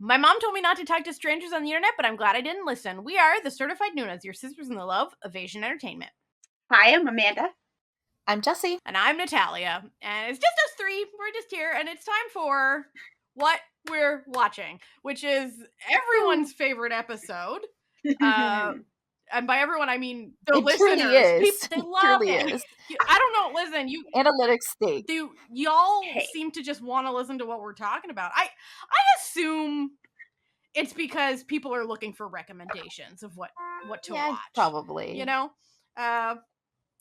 My mom told me not to talk to strangers on the internet, but I'm glad I didn't listen. We are the Certified Noonas, your sisters in the love of Asian entertainment. Hi, I'm Amanda. I'm Jessie. And I'm Natalia. And it's just us three. We're just here, and it's time for what we're watching, which is everyone's favorite episode. And by everyone, I mean the It listeners. truly is. They love Truly it. is. I don't know. Listen, you Analytics state. y'all seem to just want to listen to what we're talking about. I assume it's because people are looking for recommendations of what to watch. Probably. You know?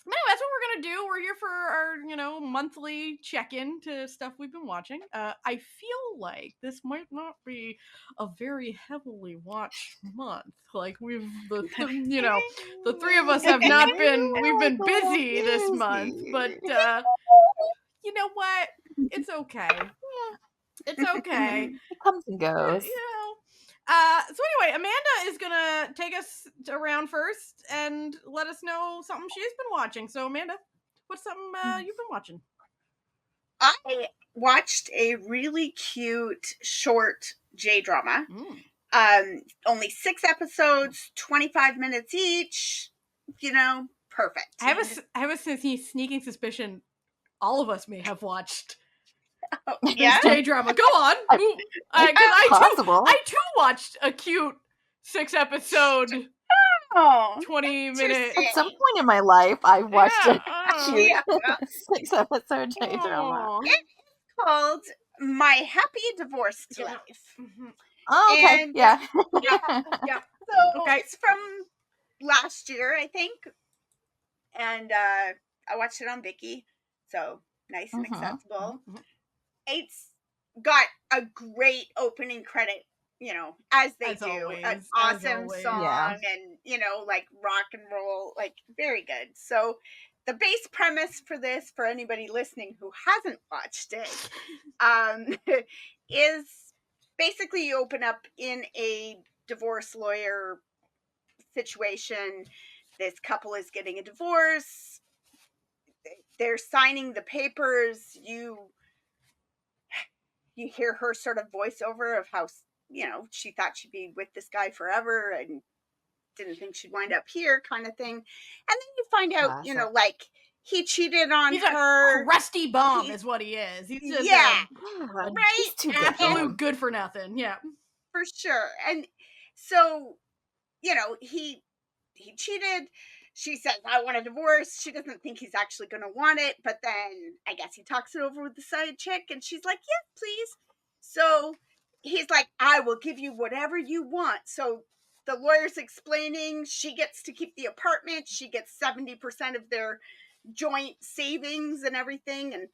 Anyway, that's what we're gonna do. We're here for our, monthly check-in to stuff we've been watching. I feel like this might not be a very heavily watched month. Like the three of us have not been. We've been busy this month, but you know what? It's okay. It's okay. It comes and goes. So anyway, Amanda is gonna take us around first and let us know something she's been watching. So Amanda, what's something you've been watching? I watched a really cute short J-drama. Only 6 episodes, 25 minutes each. Perfect. I have a sneaking suspicion all of us may have watched this J-drama. Go on. I too watched a cute 6-episode 20-minute. At some point in my life, I watched a cute 6-episode J-drama. It's called My Happy Divorced Life. Mm-hmm. Oh, okay. And, yeah. So it's from last year, I think. And I watched it on Viki. So nice and accessible. It's got a great opening credit, as they do. Always, an awesome song and, like rock and roll, like very good. So the base premise for this, for anybody listening who hasn't watched it, is basically you open up in a divorce lawyer situation. This couple is getting a divorce. They're signing the papers. You hear her sort of voiceover of how, she thought she'd be with this guy forever and didn't think she'd wind up here, kind of thing. And then you find out, like he cheated on her. A crusty bum is what he is. He's just right? He's absolute good for nothing. Yeah, for sure. And so, he cheated. She says, I want a divorce. She doesn't think he's actually going to want it. But then I guess he talks it over with the side chick. And she's like, yes, please. So he's like, I will give you whatever you want. So the lawyer's explaining she gets to keep the apartment. She gets 70% of their joint savings and everything. And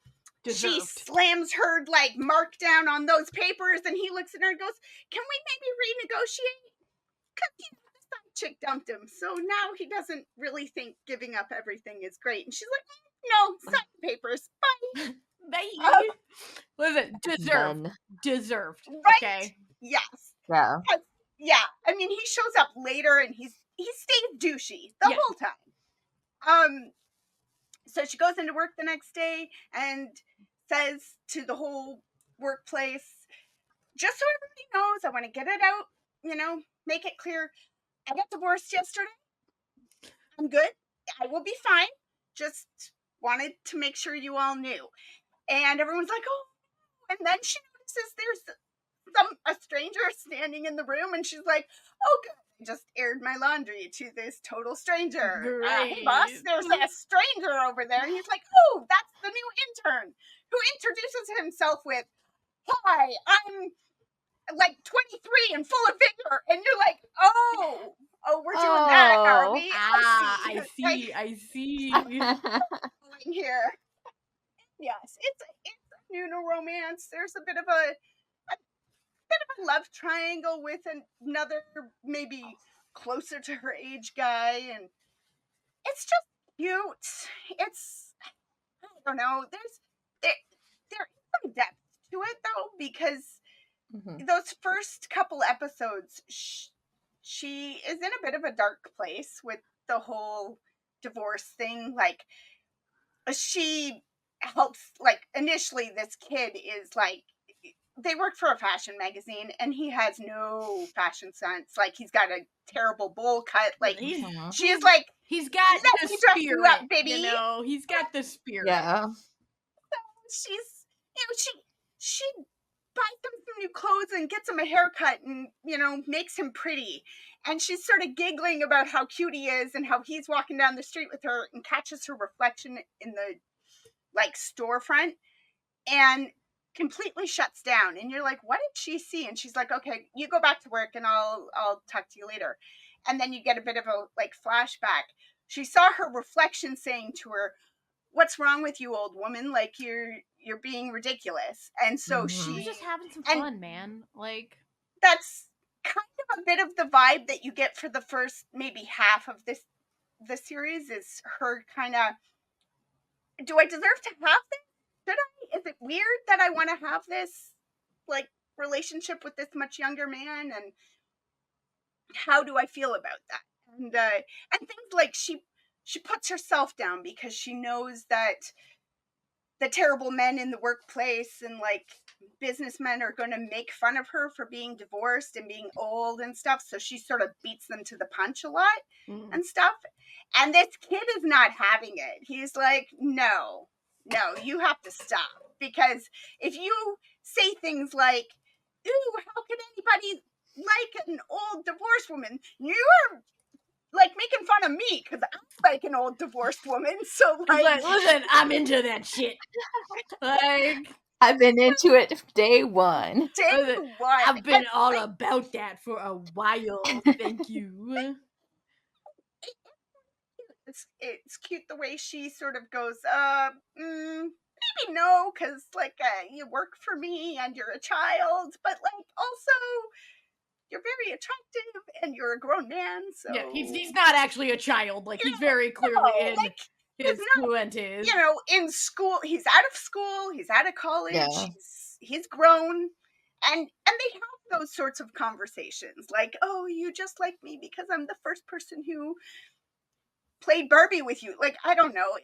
she slams her mark down on those papers. And he looks at her and goes, can we maybe renegotiate? Because chick dumped him, so now he doesn't really think giving up everything is great. And she's like, no, sign the papers, bye. Bye. Listen, deserved. Right? Okay. Yes. Yeah. Yeah. I mean, he shows up later and he stays douchey the whole time. So she goes into work the next day and says to the whole workplace, just so everybody knows, I want to get it out, make it clear. I got divorced yesterday. I'm good. I will be fine. Just wanted to make sure you all knew. And everyone's like, oh. And then she notices there's a stranger standing in the room. And she's like, oh, good. I just aired my laundry to this total stranger. Hey, boss, there's a stranger over there. And he's like, oh, that's the new intern who introduces himself with, hi, I'm 23 and full of vigor, and you're like, oh, we're doing that, are we? I see. Here, yes, it's a Noona romance. There's a bit of a love triangle with another maybe closer to her age guy, and it's just cute. It's, I don't know. There is some depth to it though, because those first couple episodes, she is in a bit of a dark place with the whole divorce thing. Like, she helps, initially this kid is they work for a fashion magazine, and he has no fashion sense. Like, he's got a terrible bowl cut. Like, she's like, he's got let the me dress you spirit, up, baby. you know, he's got the spirit. Yeah. She's, she buys him some new clothes and gets him a haircut and, makes him pretty. And she's sort of giggling about how cute he is and how he's walking down the street with her and catches her reflection in the, like, storefront and completely shuts down. And you're like, what did she see? And she's like, okay, you go back to work and I'll talk to you later. And then you get a bit of a, like, flashback. She saw her reflection saying to her, what's wrong with you, old woman? Like, you're being ridiculous. And so She's just having some fun, man. Like, that's kind of a bit of the vibe that you get for the first maybe half of the series, is her kind of, do I deserve to have this? Should I? Is it weird that I want to have this, like, relationship with this much younger man? And how do I feel about that? And things like she puts herself down because she knows that the terrible men in the workplace and, like, businessmen are going to make fun of her for being divorced and being old and stuff. So she sort of beats them to the punch a lot and stuff. And this kid is not having it. He's like, no, you have to stop. Because if you say things like, ooh, how can anybody like an old divorced woman? You're, like, making fun of me because I'm like an old divorced woman. So, like, listen, I'm into that shit. Like, I've been into it day one. I've been all about that for a while. Thank you. It's cute the way she sort of goes, maybe no, because, like, you work for me and you're a child, but, like, also you're very attractive and you're a grown man. So yeah, he's not actually a child. Like, he's very clearly in his twenties. In school, he's out of school, he's out of college, Yeah. he's grown, and they have those sorts of conversations, like, oh, you just like me because I'm the first person who played Barbie with you. Like, I don't know.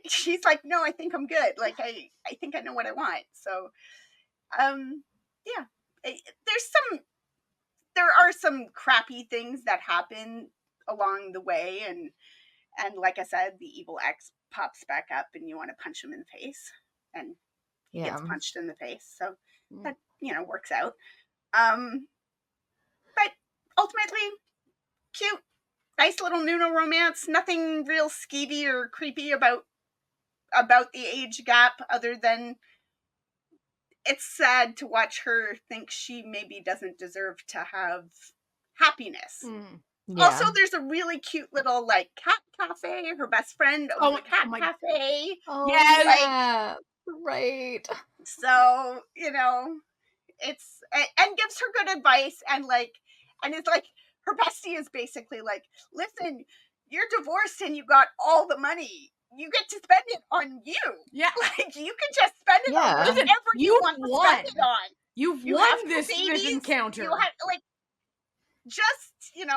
She's like, no, I think I'm good. Like, I think I know what I want. So, yeah, there are some crappy things that happen along the way, and like I said, the evil ex pops back up and you want to punch him in the face, and he gets punched in the face. So that, works out. But ultimately, cute, nice little Noono romance. Nothing real skeevy or creepy about the age gap, other than it's sad to watch her think she maybe doesn't deserve to have happiness. Yeah. Also, there's a really cute little, like, cat cafe. Her best friend owns a cat cafe. Oh, yeah, right. So, it's, and gives her good advice, and it's like, her bestie is basically like, listen, you're divorced and you got all the money. You get to spend it on you. Yeah. Like, you can just spend it on whatever you want to spend it on. You've won this encounter. You have, like, just,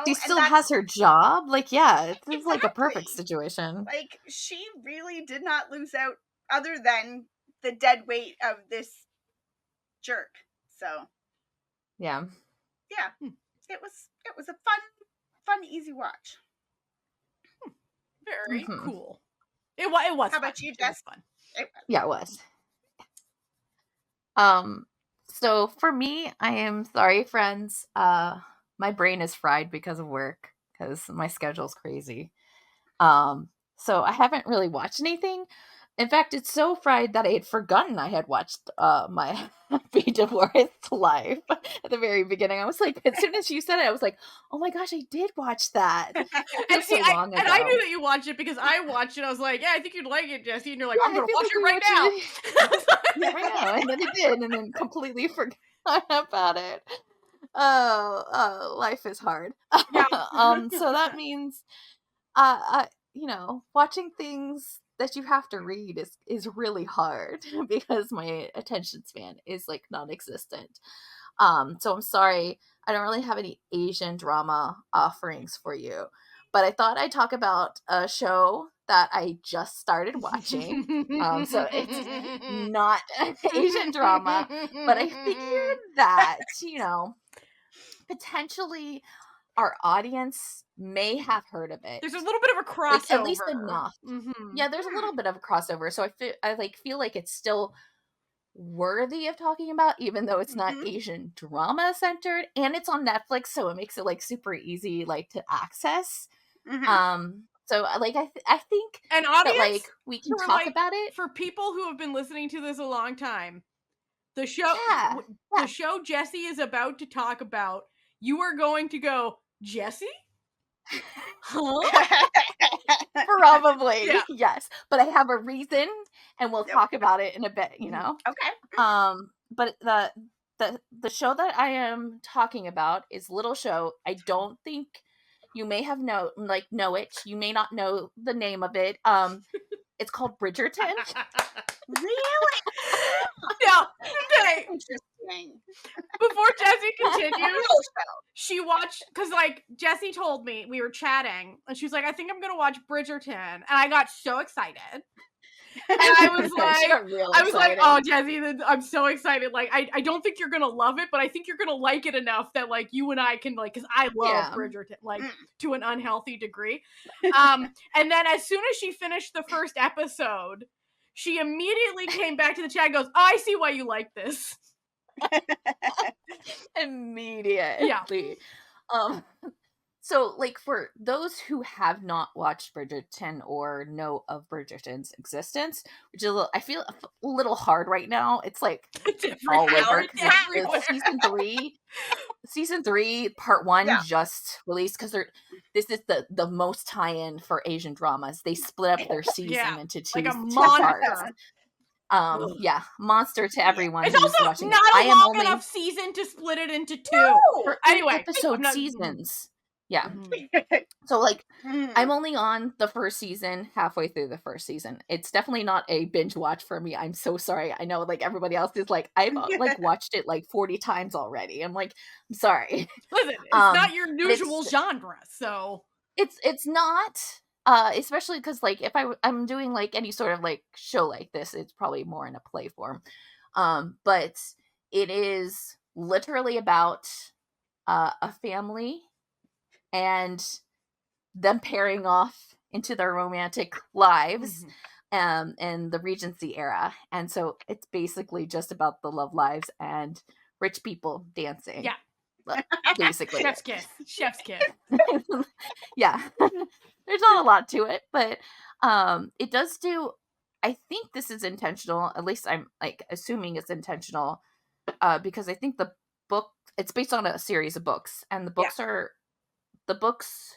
she still has her job. Like, yeah, it's like a perfect situation. Like, she really did not lose out, other than the dead weight of this jerk. So, yeah, it was a fun, easy watch. Very cool. It was. How about you, Jess? Fun. Yeah, it was. So for me, I am sorry, friends. My brain is fried because of work, because my schedule's crazy. So I haven't really watched anything. In fact, it's so fried that I had forgotten I had watched my Happy Divorced live at the very beginning. I was like, as soon as you said it, I was like, oh my gosh, I did watch that. And see, I knew that you watched it because I watched it. I was like, yeah, I think you'd like it, Jessie. And you're like, I'm going to watch it right now. Right now. And then I did, and then completely forgot about it. Oh, life is hard. Yeah. So that means, watching things that you have to read is really hard because my attention span is, like, non-existent. So I'm sorry, I don't really have any Asian drama offerings for you, but I thought I'd talk about a show that I just started watching. So it's not an Asian drama, but I figured that, potentially our audience may have heard of it. There's a little bit of a crossover. Like, at least enough. Mm-hmm. Yeah, there's a little bit of a crossover. So I feel like it's still worthy of talking about, even though it's not Asian drama centered, and it's on Netflix, so it makes it like super easy like to access. So like I think an audience that like we can talk about it for people who have been listening to this a long time. The show the show Jessie is about to talk about, you are going to go, Jessie? Huh? Probably. Yes, but I have a reason, and we'll talk about it in a bit, Okay. But the show that I am talking about is Little Show. I don't think you may have know it. You may not know the name of it. It's called Bridgerton. Really? Yeah. Okay. Interesting. Before Jessie continues, she watched, because like Jessie told me, we were chatting, and she was like, I think I'm gonna watch Bridgerton, and I got so excited. And I was like, oh, Jessie, I'm so excited. Like, I don't think you're gonna love it, but I think you're gonna like it enough that like you and I can like, because I love Bridgerton like to an unhealthy degree. And then as soon as she finished the first episode, she immediately came back to the chat and goes, oh, I see why you like this. Immediately. Yeah. So, like, for those who have not watched Bridgerton or know of Bridgerton's existence, which is I feel a little hard right now. It's like all over. Season 3, part 1 just released, because this is the most tie-in for Asian dramas. They split up their season into two, like a monster. Monster to everyone. It's also watching not a long enough season to split it into 2. For anyway, episode seasons. Yeah. So like I'm only on the first season, halfway through the first season. It's definitely not a binge watch for me. I'm so sorry. I know like everybody else is like, I've like watched it like 40 times already. I'm like, I'm sorry. Listen, it's not your usual genre, so it's not especially because like if I'm doing like any sort of like show like this, it's probably more in a play form. But it is literally about a family and them pairing off into their romantic lives and the Regency era. And so it's basically just about the love lives and rich people dancing. Yeah. Basically. Chef's kiss. Yeah. There's not a lot to it, but it does do, I think this is intentional, at least I'm like assuming it's intentional, because I think the book, it's based on a series of books, and the books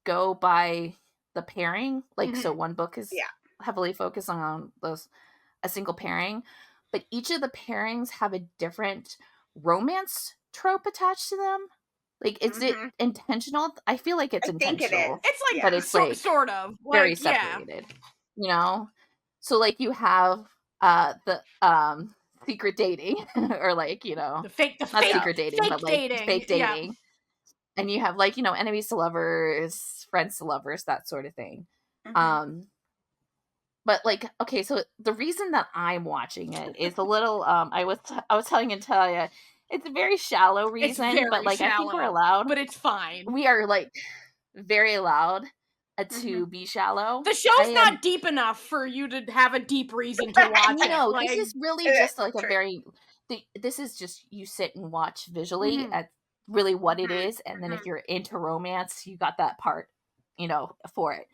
go by the pairing. Like, so one book is heavily focused on a single pairing, but each of the pairings have a different romance trope attached to them. Like, is it intentional? I feel like it's intentional. Think it is. It's like, but it's like sort of very separated. So like you have the secret dating, or like the fake secret dating, but like dating. Fake dating. Yeah. And you have like, enemies to lovers, friends to lovers, that sort of thing. But like, okay, so the reason that I'm watching it is a little, I was telling Natalia, it's a very shallow reason, but like shallow, I think we're allowed. But it's fine. We are like very allowed to be shallow. The show's not deep enough for you to have a deep reason to watch it. No, this is really just like a very, this is just you sit and watch visually at really what it is, and then if you're into romance, you got that part, for it.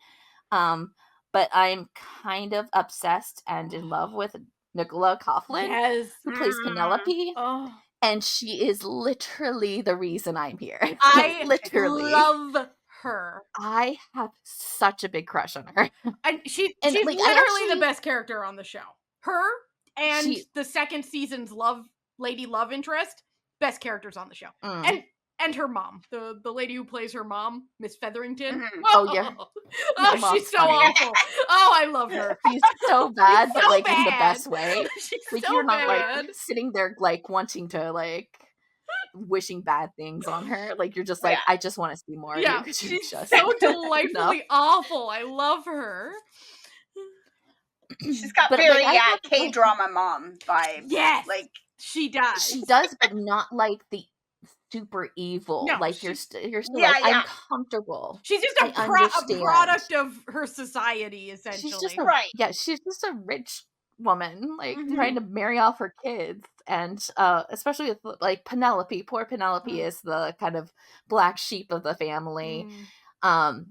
But I'm kind of obsessed and in love with Nicola Coughlan, who plays Penelope. Oh. And she is literally the reason I'm here. I literally love her. I have such a big crush on her. And she's like, literally the best character on the show. Her and the second season's lady love interest, best characters on the show. And her mom, the lady who plays her mom, Miss Featherington. Oh yeah. Oh, she's so awful. Oh, I love her. She's so bad, but like bad. in the best way. She's like so you're not bad. like sitting there like wanting to like wishing bad things on her. Like, you're just like, Yeah. I just want to see more of you Yeah, because you're she's just so enough. delightfully awful. I love her. She's got But, very like, I have, like, K-drama mom vibes. Yes, Like, she does. she does, but not like the super evil. No, Like, you're she's you're still yeah, like, yeah. I'm comfortable. just I a understand. product of her society, She's essentially. just a Right. she's just a rich woman, like, Mhm. trying to marry off her kids, and especially with like Penelope. Poor Penelope Mm. is the kind of black sheep of the family. Mm.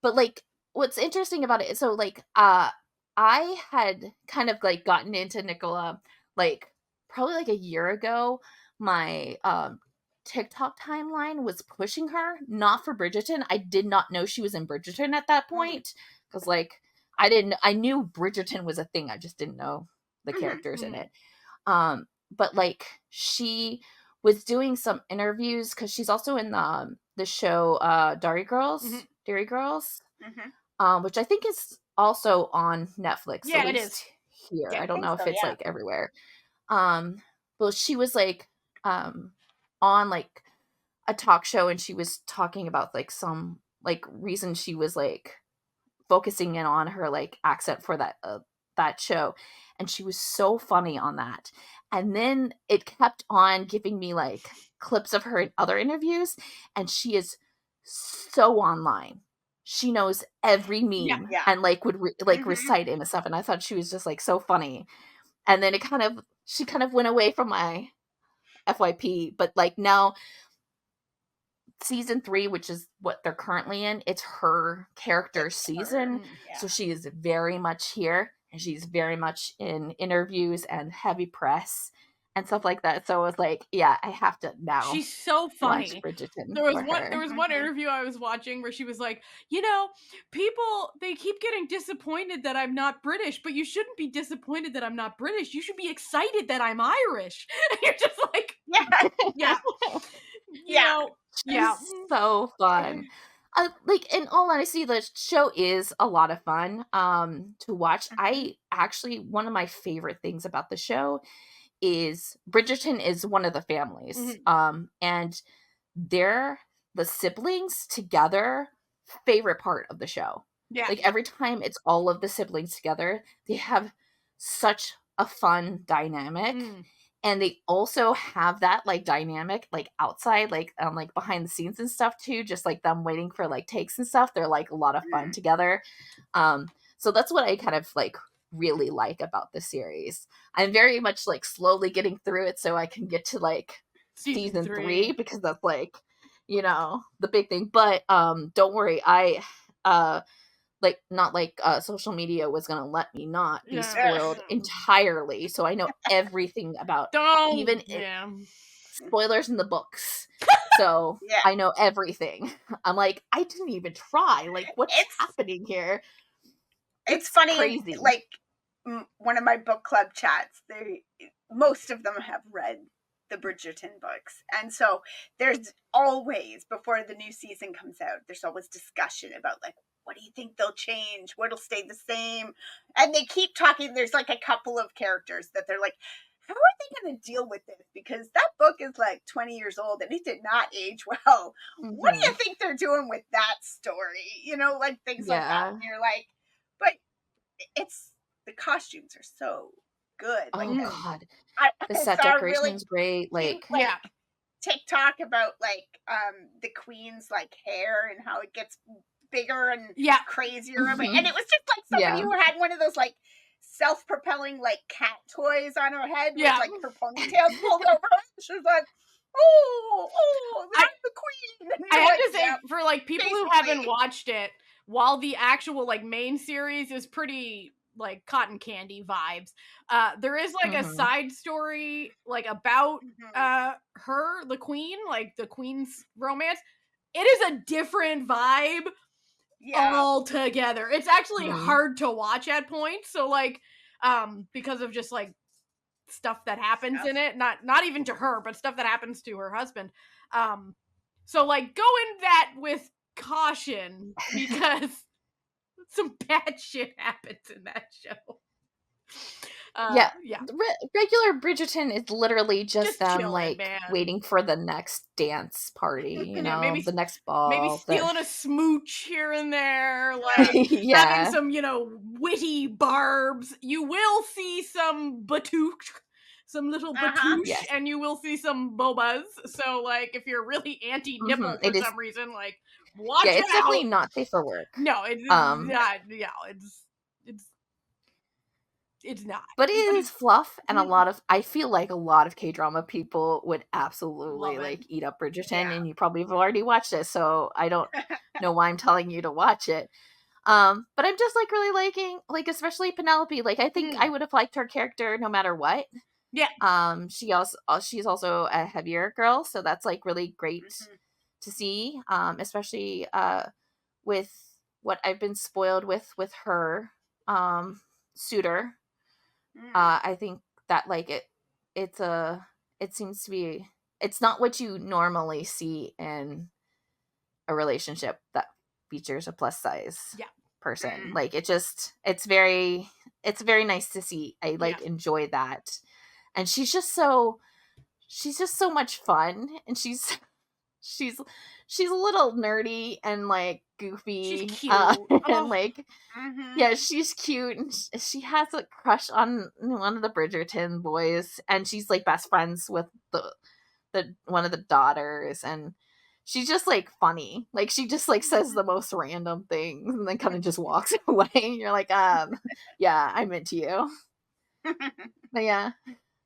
But like, what's interesting about it, so like, I had kind of like gotten into Nicola like probably like a year ago. My TikTok timeline was pushing her, not for Bridgerton. I did not know she was in Bridgerton at that point, because like I knew Bridgerton was a thing. I just didn't know the characters in it. But like, she was doing some interviews because she's also in the show Dairy Girls, Mhm. Dairy Girls, Mhm. which I think is also on Netflix. Yeah, at it least is. here. Yeah, I I don't think know if so, it's yeah. like everywhere. Well, she was like on like a talk show, and she was talking about like some like reason she was like focusing in on her like accent for that show, and she was so funny on that. And then it kept on giving me like clips of her in other interviews, and she is so online. She knows every meme Yeah. and like would Mhm. recite it and stuff, and I thought she was just like so funny. And then she kind of went away from my FYP, but like now season 3, which is what they're currently in, it's her character It's season. her, yeah. So she is very much here, and she's very much in interviews and heavy press and stuff like that. So I was like, yeah, I have to now she's so watch funny. Bridgerton There was for her. one Mhm. interview I was watching where she was like, people, they keep getting disappointed that I'm not British, but you shouldn't be disappointed that I'm not British. You should be excited that I'm Irish. And you're just like, Yeah. yeah, Yeah. yeah. She's so fun. Like, in all honesty, the show is a lot of fun to watch. Mhm. I actually, one of my favorite things about the show is Bridgerton is one of the families. And they're the siblings together, favorite part of the show. Yeah. Like, every time it's all of the siblings together, they have such a fun dynamic. And they also have that like dynamic like outside, like like behind the scenes and stuff too, just like them waiting for like takes and stuff. They're like a lot of fun together. So that's what I kind of like really like about the series. I'm very much like slowly getting through it so I can get to like season 3, because that's like, the big thing. But don't worry, I like, not like social media was gonna let me not be Yeah. spoiled entirely, so I know everything about Don't, even yeah. spoilers in the books. So Yeah. I know everything. I'm like, I didn't even try. Like, what's It's happening here? it's funny, crazy. like one of my book club chats, most of them have read the Bridgerton books, and so there's always, before the new season comes out, there's always discussion about like, what do you think they'll change, what'll stay the same, and they keep talking. There's like a couple of characters that they're like, how are they going to deal with this, because that book is like 20 years old and it did not age well. What do you think they're doing with that story, like things like that, and you're like, but it's, the costumes are so good. Like, God, the I set saw a decoration's really great. cute, Like, Yeah. TikTok about like the queen's like hair and how it gets bigger and crazier, and it was just like somebody who had one of those like self-propelling like cat toys on her head with like her ponytails pulled over. She was like, I'm the queen. And I you're have like, to say, yeah, for like people who haven't watched it, while the actual like main series is pretty like cotton candy vibes, there is like a side story like about her, the queen, like the queen's romance. It is a different vibe altogether. It's actually hard to watch at points. So like, because of just like stuff that happens in it, not even to her, but stuff that happens to her husband. So like, go in that with caution, because some bad shit happens in that show. Yeah. Yeah. Regular Bridgerton is literally just them chilling, like man. waiting for the next dance party, you Yeah, know, the next maybe ball. stealing a smooch here and there, like having Yeah. some, witty barbs. You will see some batouche, some little batouche, Yes. and you will see some bobas. So, like, if you're really anti-nipple for It is. some reason, like, watch Yeah, it's out. definitely not safe for work. No, it's Um, not. Yeah, it's it's not. but it But is fluff, and Mhm. I feel like a lot of K-drama people would absolutely Love it. like eat up Bridgerton, Yeah. and you probably have already watched it, so I don't know why I'm telling you to watch it. But I'm just like really liking, like, especially Penelope. Like, I think I would have liked her character no matter what. Yeah. She's also a heavier girl, so that's like really great Mhm. to see. Especially with what I've been spoiled with her suitor. Mm. I think that like it seems to be, it's not what you normally see in a relationship that features a plus size Yeah. person. Mm. Like, it's very nice to see. I Yeah. like enjoy that. And she's just so much fun, and she's a little nerdy and like She's goofy, cute. and Oh, like, Mhm. yeah, she's cute, and she has a crush on one of the Bridgerton boys, and she's like best friends with the one of the daughters, and she's just like funny. Like, she just like says the most random things and then kind of just walks away. And you're like, yeah, I'm into you. But yeah,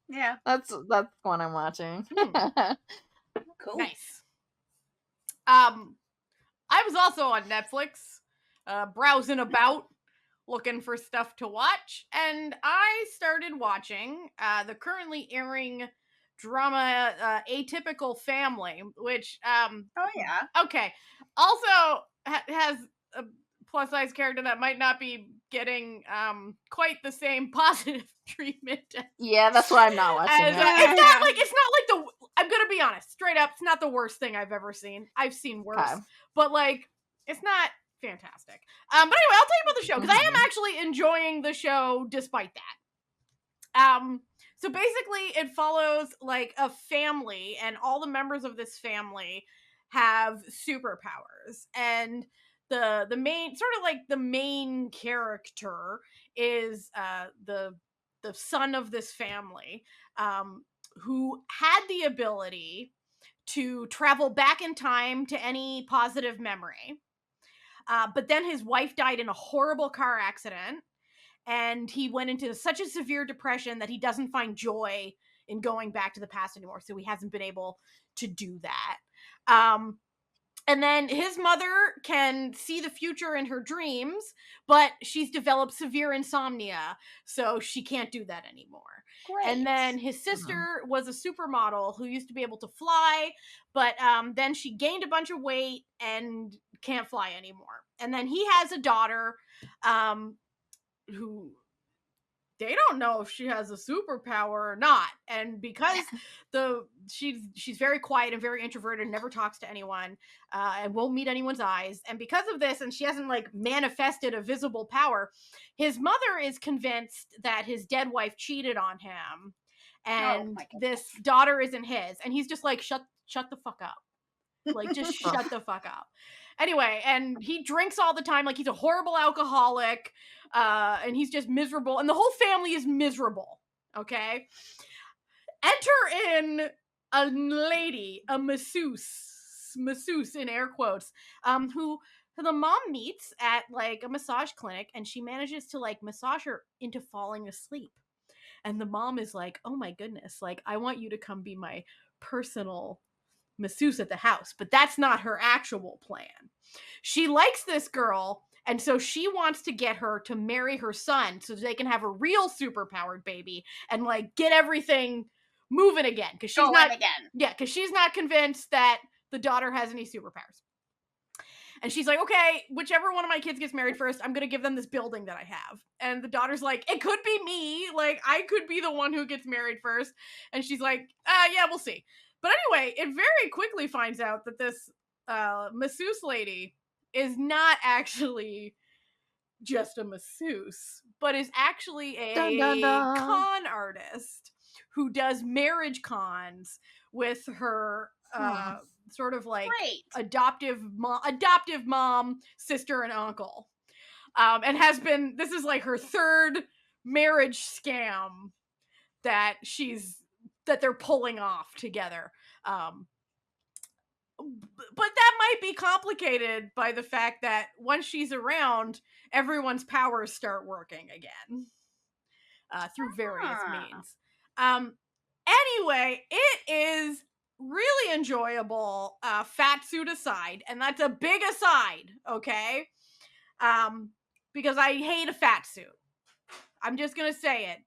Yeah. that's what I'm watching. Cool. nice. I was also on Netflix, browsing about, looking for stuff to watch, and I started watching the currently airing drama Atypical Family, which Oh yeah. okay, also has a plus size character that might not be getting quite the same positive treatment Yeah, that's why I'm not watching as it. it's not like the I'm gonna be honest, straight up, it's not the worst thing I've ever seen. I've seen worse, Okay. but like it's not fantastic. But anyway, I'll tell you about the show because I am Mhm. actually enjoying the show despite that. So basically, it follows like a family, and all the members of this family have superpowers, and the main sort of like the main character is the son of this family, who had the ability to travel back in time to any positive memory. But then his wife died in a horrible car accident, and he went into such a severe depression that he doesn't find joy in going back to the past anymore. So he hasn't been able to do that. And then his mother can see the future in her dreams, but she's developed severe insomnia, so she can't do that anymore. Great. And then his sister was a supermodel who used to be able to fly, but then she gained a bunch of weight and can't fly anymore. And then he has a daughter who they don't know if she has a superpower or not, and because she's very quiet and very introverted and never talks to anyone, and won't meet anyone's eyes, and because of this, and she hasn't like manifested a visible power, his mother is convinced that his dead wife cheated on him, and my this goodness. daughter isn't his, and he's just like, shut the fuck up, like, just Oh. shut the fuck up. Anyway, and he drinks all the time, like he's a horrible alcoholic, and he's just miserable, and the whole family is miserable. Okay, enter in a lady, a masseuse in air quotes, who the mom meets at like a massage clinic, and she manages to like massage her into falling asleep. And the mom is like, "Oh my goodness, like I want you to come be my personal masseuse at the house," but that's not her actual plan. She likes this girl, and so she wants to get her to marry her son so they can have a real superpowered baby and like get everything moving again, because she's not again. yeah, because she's not convinced that the daughter has any superpowers. And she's like, okay, whichever one of my kids gets married first, I'm gonna give them this building that I have. And the daughter's like, it could be me, like I could be the one who gets married first. And she's like, yeah, we'll see. But anyway, it very quickly finds out that this masseuse lady is not actually just a masseuse, but is actually Dun, dun, a dun. con artist who does marriage cons with her sort of like Great. adoptive mom, sister, and uncle. And has been, this is like her third marriage scam that they're pulling off together. But that might be complicated by the fact that once she's around, everyone's powers start working again through various means. Anyway, it is really enjoyable, fat suit aside, and that's a big aside, okay? Because I hate a fat suit. I'm just gonna say it.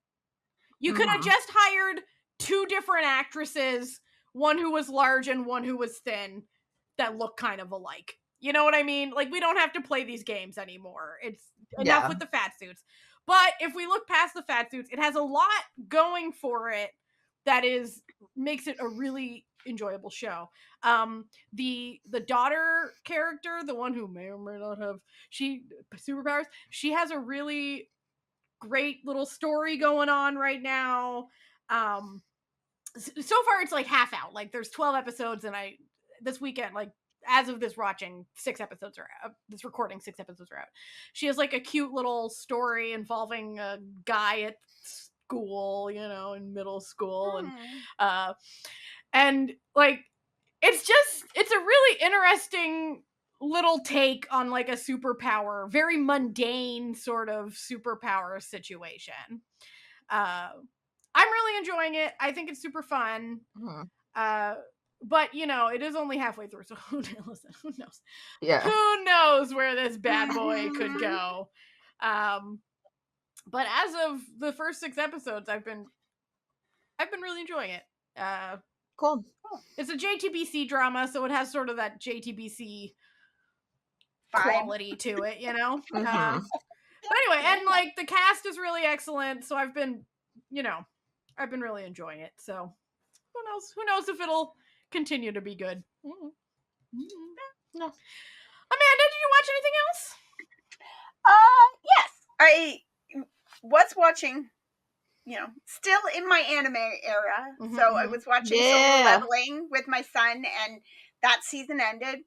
You could have just hired two different actresses, one who was large and one who was thin, that look kind of alike. You know what I mean? Like, we don't have to play these games anymore. It's enough with the fat suits. But if we look past the fat suits, it has a lot going for it that makes it a really enjoyable show. The daughter character, the one who may or may not have superpowers, she has a really great little story going on right now. So far it's like half out. Like, there's 12 episodes, and this weekend, like, as of this watching, 6 episodes are out. This recording, 6 episodes are out. She has like a cute little story involving a guy at school, in middle school, and like, it's a really interesting little take on like a superpower, very mundane sort of superpower situation. I'm really enjoying it. I think it's super fun. But it is only halfway through, so who knows? Yeah. Who knows where this bad boy could go? But as of the first 6 episodes, I've been really enjoying it. Cool. It's a JTBC drama, so it has sort of that JTBC quality to it, But anyway, and like, the cast is really excellent, so I've been really enjoying it. So who knows if it'll continue to be good. No. Amanda, did you watch anything else? Yes, I was watching, still in my anime era. So I was watching Solo Leveling with my son, and that season ended.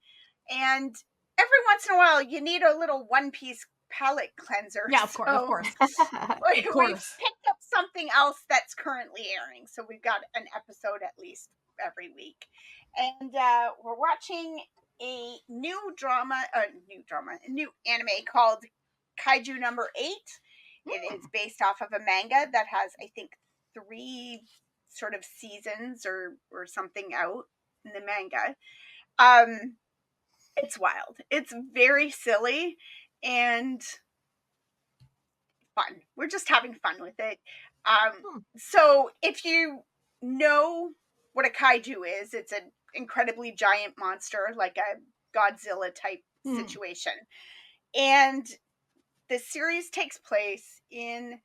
And every once in a while, you need a little One Piece palate cleanser. Yeah, of course. We've picked up something else that's currently airing. So we've got an episode at least every week. And we're watching a new anime called Kaiju No. 8. It is based off of a manga that has, I think, 3 sort of seasons or something out in the manga. It's wild. It's very silly and fun. We're just having fun with it. So if you know what a kaiju is, it's an incredibly giant monster, like a Godzilla type situation. And the series takes place in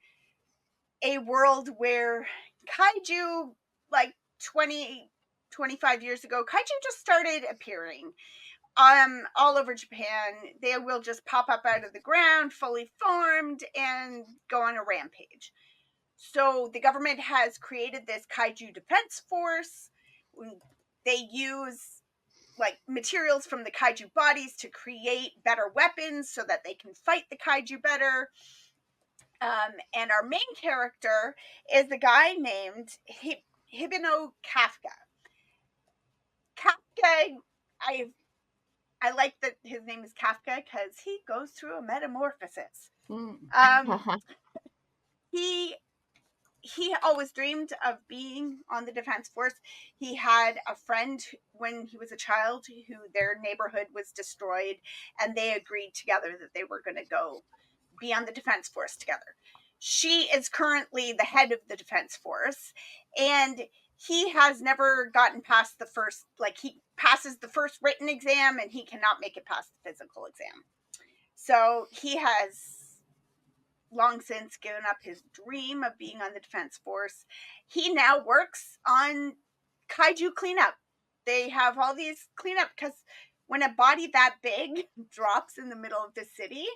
a world where kaiju, like 25 years ago, kaiju just started appearing all over Japan. They will just pop up out of the ground, fully formed, and go on a rampage. So the government has created this kaiju defense force. They use like materials from the kaiju bodies to create better weapons so that they can fight the kaiju better. And our main character is a guy named Hibino Kafka. Kafka, I like that his name is Kafka because he goes through a metamorphosis. He always dreamed of being on the defense force. He had a friend when he was a child who their neighborhood was destroyed, and they agreed together that they were going to go be on the defense force together. She is currently the head of the defense force, and he has never gotten past the first, like, he passes the first written exam and he cannot make it past the physical exam. So he has long since given up his dream of being on the defense force. He now works on kaiju cleanup. They have all these cleanup because when a body that big drops in the middle of the city,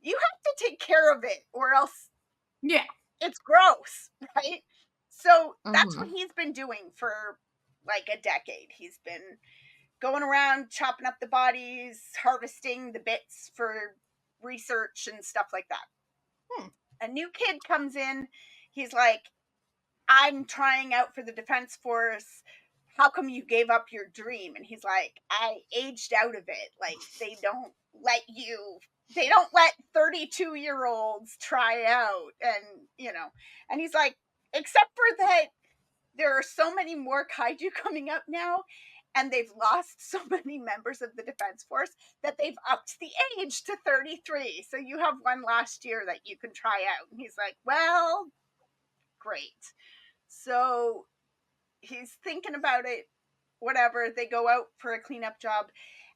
you have to take care of it or else it's gross, right? So that's what he's been doing for like a decade. He's been going around chopping up the bodies, harvesting the bits for research and stuff like that. A new kid comes in. He's like, I'm trying out for the Defense Force. How come you gave up your dream? And he's like, I aged out of it. Like, they don't let 32-year-olds try out. And, you know, and he's like, except for that, there are so many more kaiju coming up now, and they've lost so many members of the Defense Force that they've upped the age to 33. So you have one last year that you can try out. And he's like, well, great. So he's thinking about it, whatever. They go out for a cleanup job.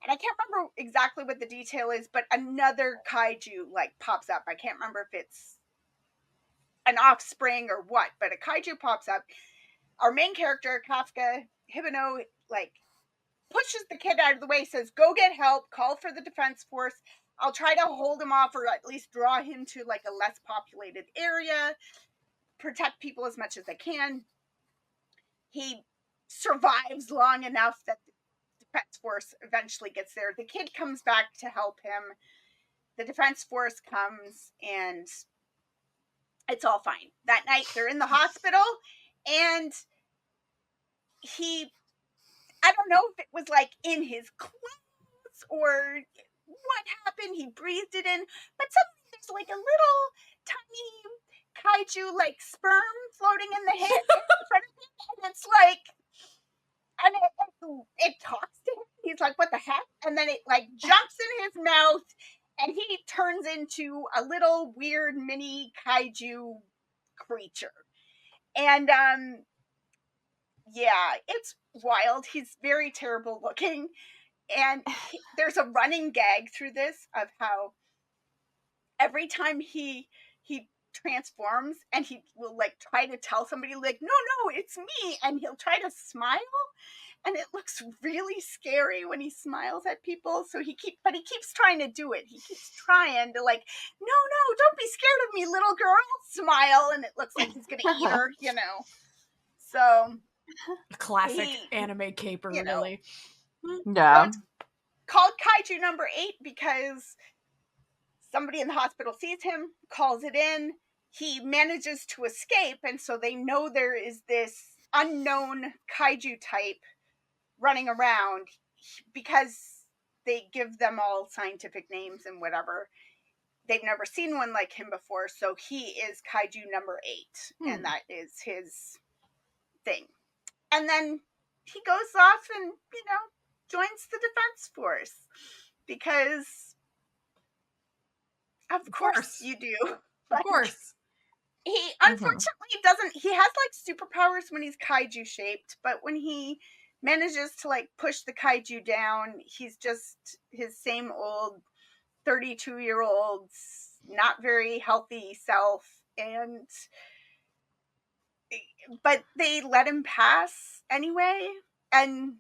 And I can't remember exactly what the detail is, but another kaiju like pops up. I can't remember if it's an offspring or what, but a kaiju pops up. Our main character, Kafka Hibino, like pushes the kid out of the way, says, go get help, call for the Defense Force. I'll try to hold him off or at least draw him to like a less populated area, protect people as much as I can. He survives long enough that the Defense Force eventually gets there. The kid comes back to help him. The Defense Force comes and it's all fine. That night they're in the hospital and I don't know if it was like in his clothes or what happened. He breathed it in, but suddenly there's like a little tiny kaiju like sperm floating in the head in front of him, and it's like, and it talks to him. He's like, what the heck? And then it like jumps in his mouth and he turns into a little weird mini kaiju creature. And yeah, it's wild. He's very terrible looking. And there's a running gag through this of how every time he transforms and he will like try to tell somebody like, no, it's me. And he'll try to smile. And it looks really scary when he smiles at people. So he keeps trying to do it. He keeps trying to like, no, don't be scared of me, little girl. Smile. And it looks like he's going to eat her, you know. So classic anime caper, you know, really. Yeah. So it's called Kaiju No. 8 because somebody in the hospital sees him, calls it in. He manages to escape, and so they know there is this unknown kaiju type running around because they give them all scientific names and whatever. They've never seen one like him before, so he is Kaiju No. 8, and that is his thing. And then he goes off and, you know, joins the Defense Force because of course you do. Of course. He unfortunately doesn't, he has like superpowers when he's kaiju shaped, but when he manages to like push the kaiju down, he's just his same old 32-year-old, not very healthy self. And but they let him pass anyway. And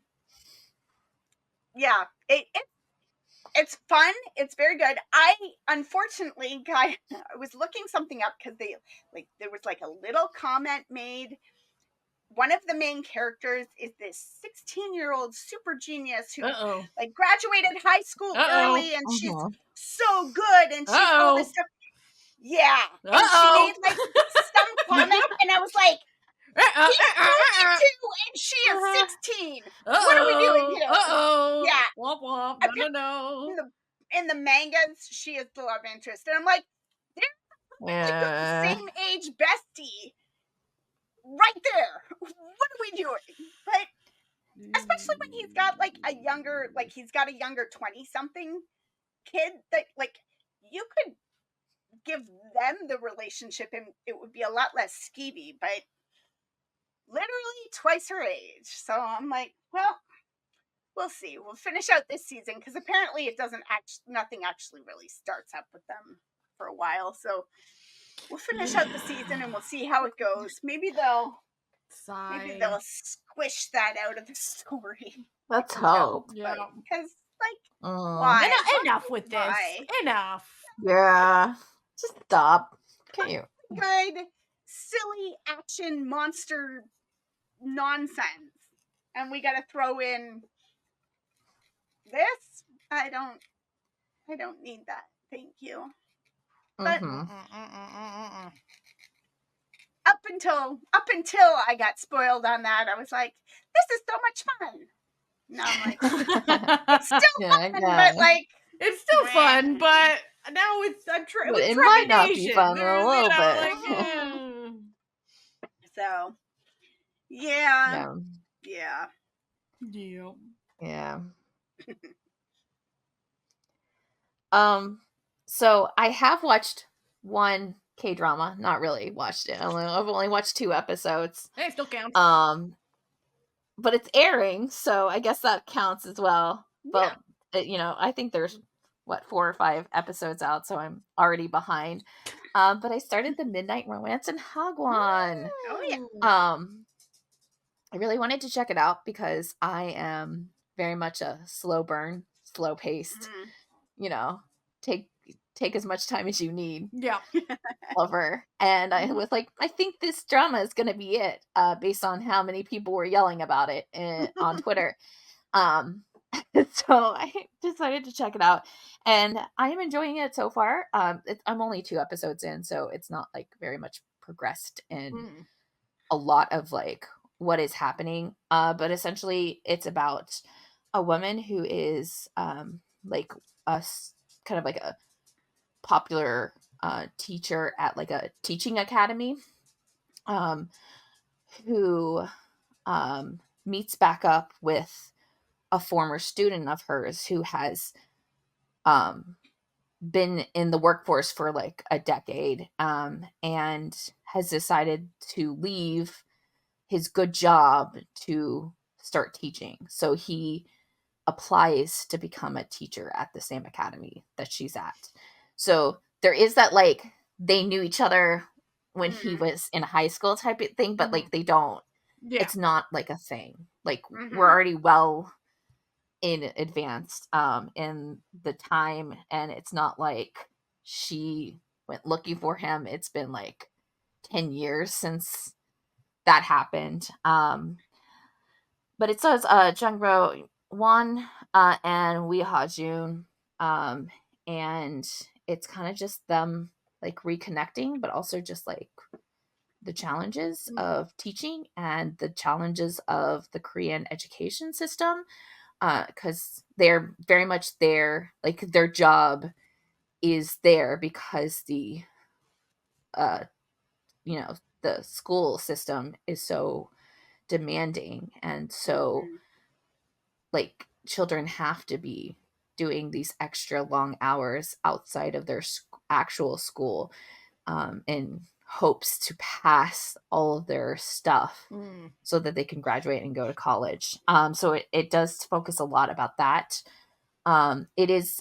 yeah, it's fun. It's very good. I unfortunately I was looking something up because there was like a little comment made. One of the main characters is this 16-year-old super genius who like graduated high school early, and she's so good, and she's all this stuff. Yeah, and she made like some comment, and I was like, he's 22 and she is 16. What are we doing here? Yeah. Womp womp. No. In the mangas, she is the love interest. And I'm like, they're like the same age bestie right there. What are we doing? But especially when he's got like a younger 20-something kid that like you could give them the relationship and it would be a lot less skeevy, but literally twice her age. So I'm like, well, we'll see. We'll finish out this season because apparently nothing actually really starts up with them for a while. So we'll finish out the season and we'll see how it goes. Maybe they'll squish that out of the story. Let's hope. Yeah. Because like, why? Enough with this. Enough. Yeah. Just stop. Can you? Good, silly action monster nonsense. And we gotta throw in this? I don't need that. Thank you. But up until I got spoiled on that, I was like, this is so much fun. Now I'm like, it's still fun, but like it's still fun, but now it's But it trepidation. might not be fun There's, a little bit. Like, so yeah. So I have watched one K-drama. Not really watched it. I've only watched 2 episodes. Hey, still counts. But it's airing, so I guess that counts as well. But I think there's 4 or 5 episodes out, so I'm already behind. But I started the Midnight Romance in Hagwon. Oh yeah. I really wanted to check it out because I am very much a slow burn, slow paced. Take as much time as you need. Yeah. Lover. And I was like, I think this drama is gonna be it, based on how many people were yelling about it on Twitter. So I decided to check it out, and I am enjoying it so far. I'm only 2 episodes in, so it's not like very much progressed in a lot of like what is happening. But essentially, it's about a woman who is like a kind of like a popular teacher at like a teaching academy, who meets back up with a former student of hers who has been in the workforce for like a decade, and has decided to leave his good job to start teaching. So he applies to become a teacher at the same academy that she's at. So there is that like they knew each other when he was in high school type of thing, but like they don't. Yeah. It's not like a thing. Like we're already well in advanced in the time, and it's not like she went looking for him. It's been like 10 years since that happened. But it says Jungro Won and Wee Ha Jun, and it's kind of just them like reconnecting, but also just like the challenges of teaching and the challenges of the Korean education system, because they're very much there, like their job is there because the the school system is so demanding, and so like children have to be doing these extra long hours outside of their actual school, in hopes to pass all of their stuff so that they can graduate and go to college. So it does focus a lot about that. It is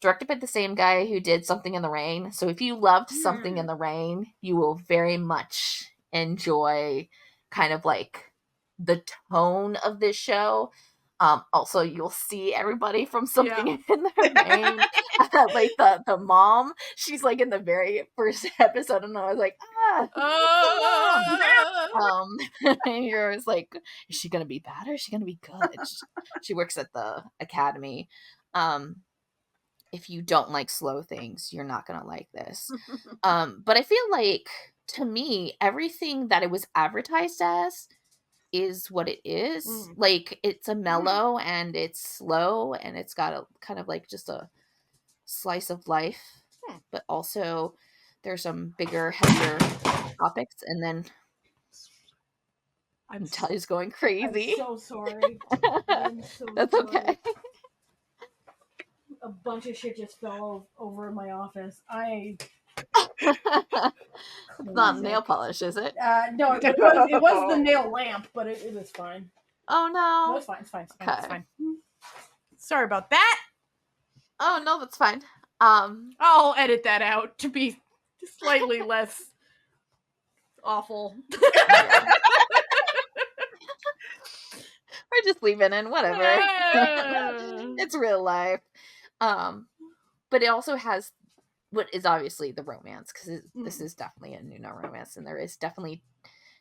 directed by the same guy who did Something in the Rain. So if you loved Something in the Rain, you will very much enjoy kind of like the tone of this show. Also, you'll see everybody from Something in the Rain. Like the mom, she's like in the very first episode, and I was like, and you're always like, is she gonna be bad or is she gonna be good? She works at the academy. If you don't like slow things, you're not gonna like this. But I feel like, to me, everything that it was advertised as is what it is. Like, it's a mellow and it's slow and it's got a kind of like just a slice of life, but also there's some bigger, heavier topics. And then Natalia's going crazy. I'm so sorry. That's sorry. okay. A bunch of shit just fell over in my office. It's not nail polish, is it? No, it was the nail lamp, but it was fine. Oh no. No, it's fine. It's fine. Sorry about that. Oh no, that's fine. I'll edit that out to be slightly less awful. Or just leave it in, whatever. It's real life. But it also has what is obviously the romance, because this is definitely a Noona romance, and there is definitely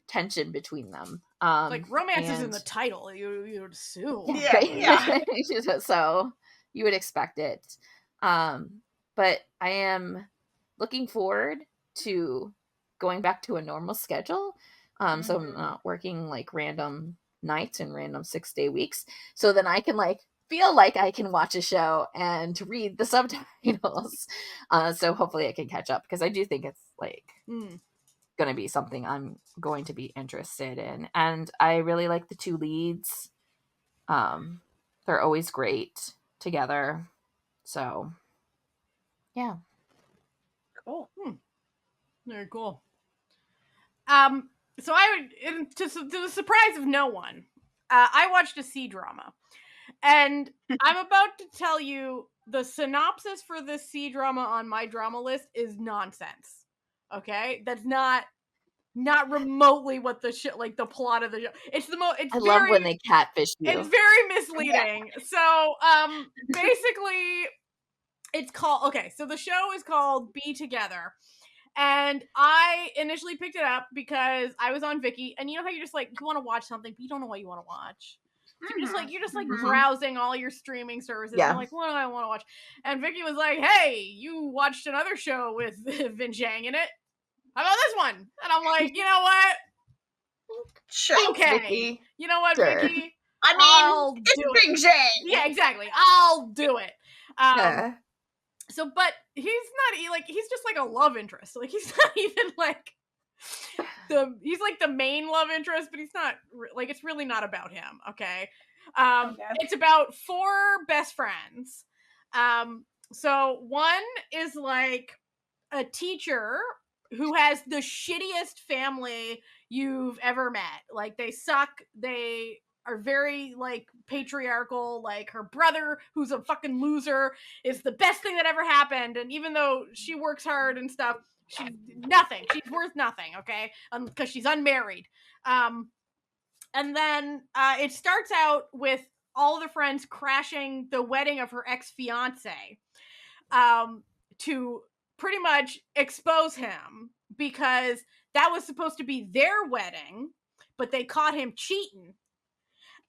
tension between them. Like, romance is in the title, you would assume. Yeah, right? yeah. So you would expect it. But I am looking forward to going back to a normal schedule. So I'm not working like random nights and random 6-day weeks. So then I can like feel like I can watch a show and read the subtitles. So hopefully I can catch up, because I do think it's like going to be something I'm going to be interested in. And I really like the two leads. They're always great together. So, yeah. Cool. Very cool. So I would, to the surprise of no one, I watched a C-drama. And I'm about to tell you the synopsis for this C-drama on my drama list is nonsense. Okay? That's not remotely what the shit, like the plot of the show. It's I love when they catfish you. It's very misleading. Yeah. So, basically it's called, okay, so the show is called Be Together. And I initially picked it up because I was on Viki, and you know how you're just like, you want to watch something, but you don't know what you want to watch. So you're just like browsing all your streaming services. Yeah. And you're like, what do I want to watch? And Viki was like, hey, you watched another show with Vin Zhang in it. How about this one? And I'm like, you know what? Sure. Okay. Viki. You know what, Sure. Viki? I mean, it's Bing Zhang. Yeah, exactly. I'll do it. Yeah. So, but he's not like, he's just like a love interest. Like, he's not even like he's like the main love interest, but he's not like, it's really not about him. Okay. It's about 4 best friends. So one is like a teacher who has the shittiest family you've ever met. Like, they suck. They are very like patriarchal. Like, her brother, who's a fucking loser, is the best thing that ever happened. And even though she works hard and stuff, she's nothing. She's worth nothing. Okay, because she's unmarried. And then it starts out with all the friends crashing the wedding of her ex-fiance, to pretty much expose him, because that was supposed to be their wedding, but they caught him cheating.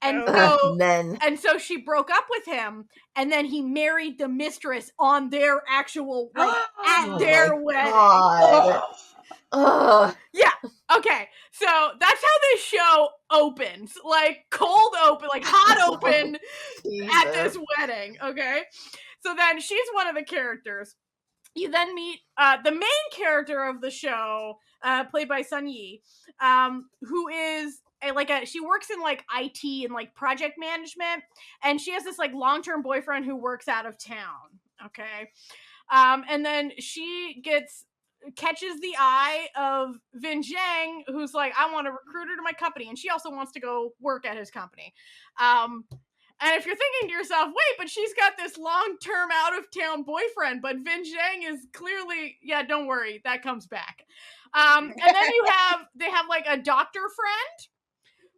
And so she broke up with him, and then he married the mistress on their actual, like, at their wedding. Yeah. Okay. So that's how this show opens. Like, cold open, like hot open at this wedding. Okay. So then she's one of the characters. You then meet the main character of the show, played by Sun Yi, who is she works in like IT and like project management, and she has this like long-term boyfriend who works out of town. Okay. And then she catches the eye of Vin Zhang, who's like, I want to recruit her to my company, and she also wants to go work at his company. And if you're thinking to yourself, wait, but she's got this long-term out-of-town boyfriend, but Vin Zhang is clearly, yeah, don't worry, that comes back. And then they have like a doctor friend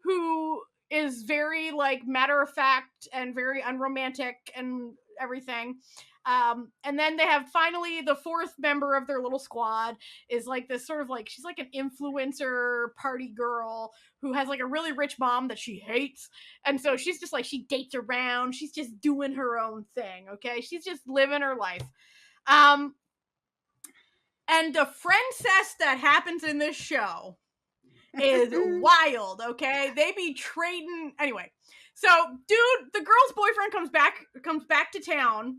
who is very like matter-of-fact and very unromantic and everything. And then they have finally the 4th member of their little squad is like this sort of like, she's like an influencer party girl who has like a really rich mom that she hates. And so she's just like, she dates around. She's just doing her own thing. Okay. She's just living her life. And the friendcess that happens in this show is wild. Okay. They be trading. Anyway. So dude, the girl's boyfriend comes back to town.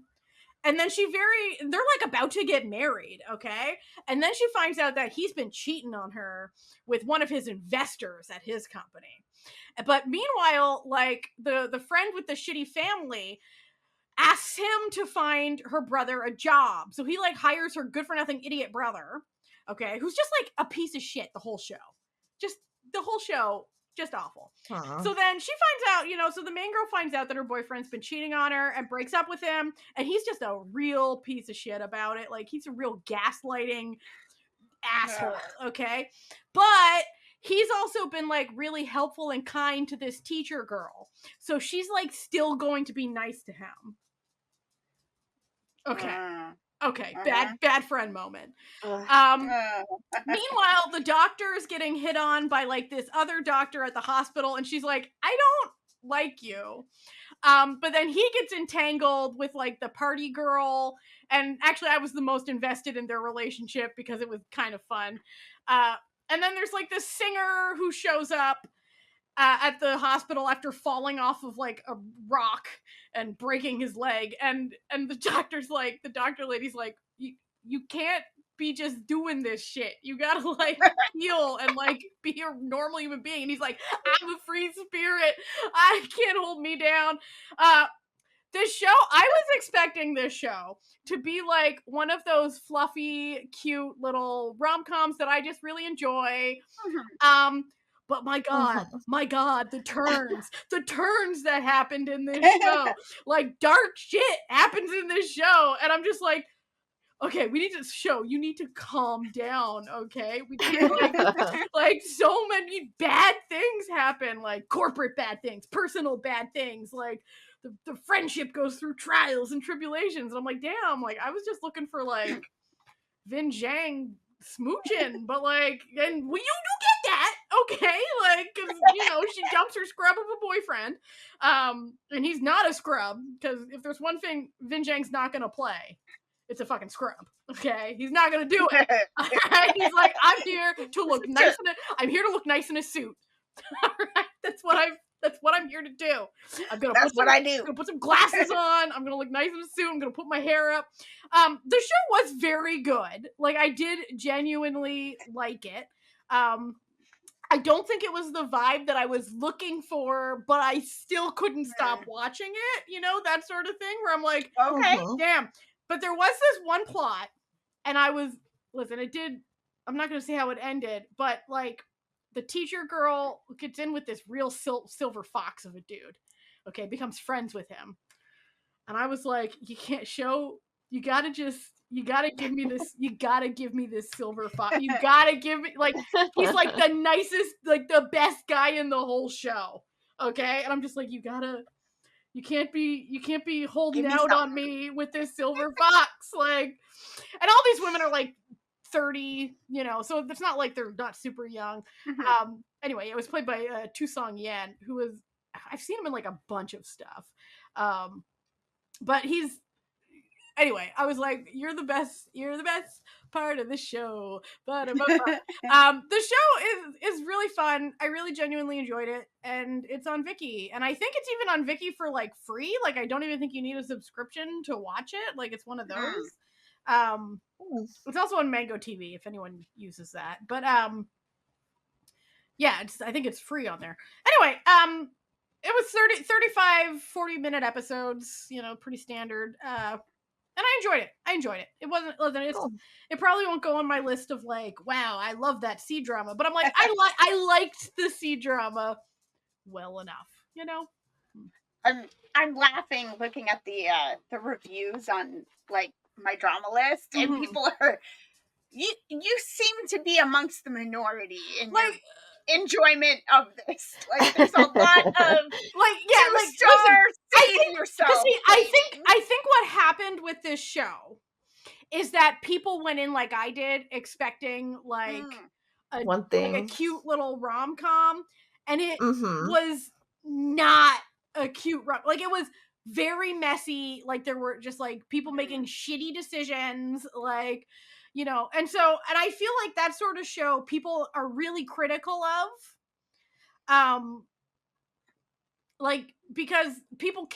And then they're like about to get married, okay? And then she finds out that he's been cheating on her with one of his investors at his company. But meanwhile, like, the friend with the shitty family asks him to find her brother a job. So he like hires her good for nothing idiot brother, okay? Who's just like a piece of shit the whole show. Just awful. So then she finds out, so the main girl finds out that her boyfriend's been cheating on her and breaks up with him, and he's just a real piece of shit about it. Like, he's a real gaslighting asshole, okay? But he's also been like really helpful and kind to this teacher girl. So she's like still going to be nice to him. Okay. Okay, Uh-huh. bad friend moment. Ugh. Meanwhile, the doctor is getting hit on by like this other doctor at the hospital, and she's like, I don't like you. But then he gets entangled with like the party girl, and actually I was the most invested in their relationship because it was kind of fun. And then there's like this singer who shows up at the hospital after falling off of like a rock and breaking his leg, and the doctor lady's like, you can't be just doing this shit, you gotta like heal and like be a normal human being. And he's like, I'm a free spirit, I can't hold me down. This show, I was expecting this show to be like one of those fluffy, cute little rom-coms that I just really enjoy. But my God, the turns that happened in this show, like dark shit happens in this show, and I'm just like, okay, you need to calm down, okay? We can't like so many bad things happen, like corporate bad things, personal bad things, like the friendship goes through trials and tribulations, and I'm like, damn, like I was just looking for like Vin Zhang smooching, but like, and well, you do get that, okay? Like, because she dumps her scrub of a boyfriend, and he's not a scrub, because if there's one thing Vin Zhang's not gonna play, it's a fucking scrub. Okay, he's not gonna do it. All right, he's like, I'm here to look nice I'm here to look nice in a suit. All right, that's what I'm here to do. That's what I do. I'm gonna put some glasses on. I'm gonna look nice in a suit. I'm gonna put my hair up. The show was very good. Like, I did genuinely like it. I don't think it was the vibe that I was looking for, but I still couldn't stop watching it. That sort of thing where I'm like, Okay. damn. But there was this one plot, and I'm not gonna say how it ended, but like, the teacher girl gets in with this real silver fox of a dude, okay, becomes friends with him. And I was like, you gotta give me this silver fox. You gotta give me, like, he's like the nicest, like the best guy in the whole show. Okay. And I'm just like, you can't be holding out on me with this silver fox. Like, and all these women are like 30, so it's not like they're not super young. Anyway, it was played by Tu-Song Yan, I've seen him in like a bunch of stuff. But anyway, I was like, you're the best part of the show. But the show is really fun. I really genuinely enjoyed it, and it's on Viki, and I think it's even on Viki for like free. Like, I don't even think you need a subscription to watch it. Like, it's one of those. It's also on Mango TV if anyone uses that. But yeah, I think it's free on there. Anyway, it was 35 40-minute episodes, pretty standard. And I enjoyed it. It probably won't go on my list of like, wow, I love that C-drama, but I'm like, I liked the C-drama well enough, I'm laughing looking at the reviews on like my drama list, and people are, you seem to be amongst the minority in like your enjoyment of this. Like, there's a lot of like, yeah, like, stars saying yourself. See, I think what happened with this show is that people went in like I did, expecting like a cute little rom-com, and it was not a cute like, it was very messy. Like, there were just like people making shitty decisions, like, and I feel like that sort of show people are really critical of, like, because people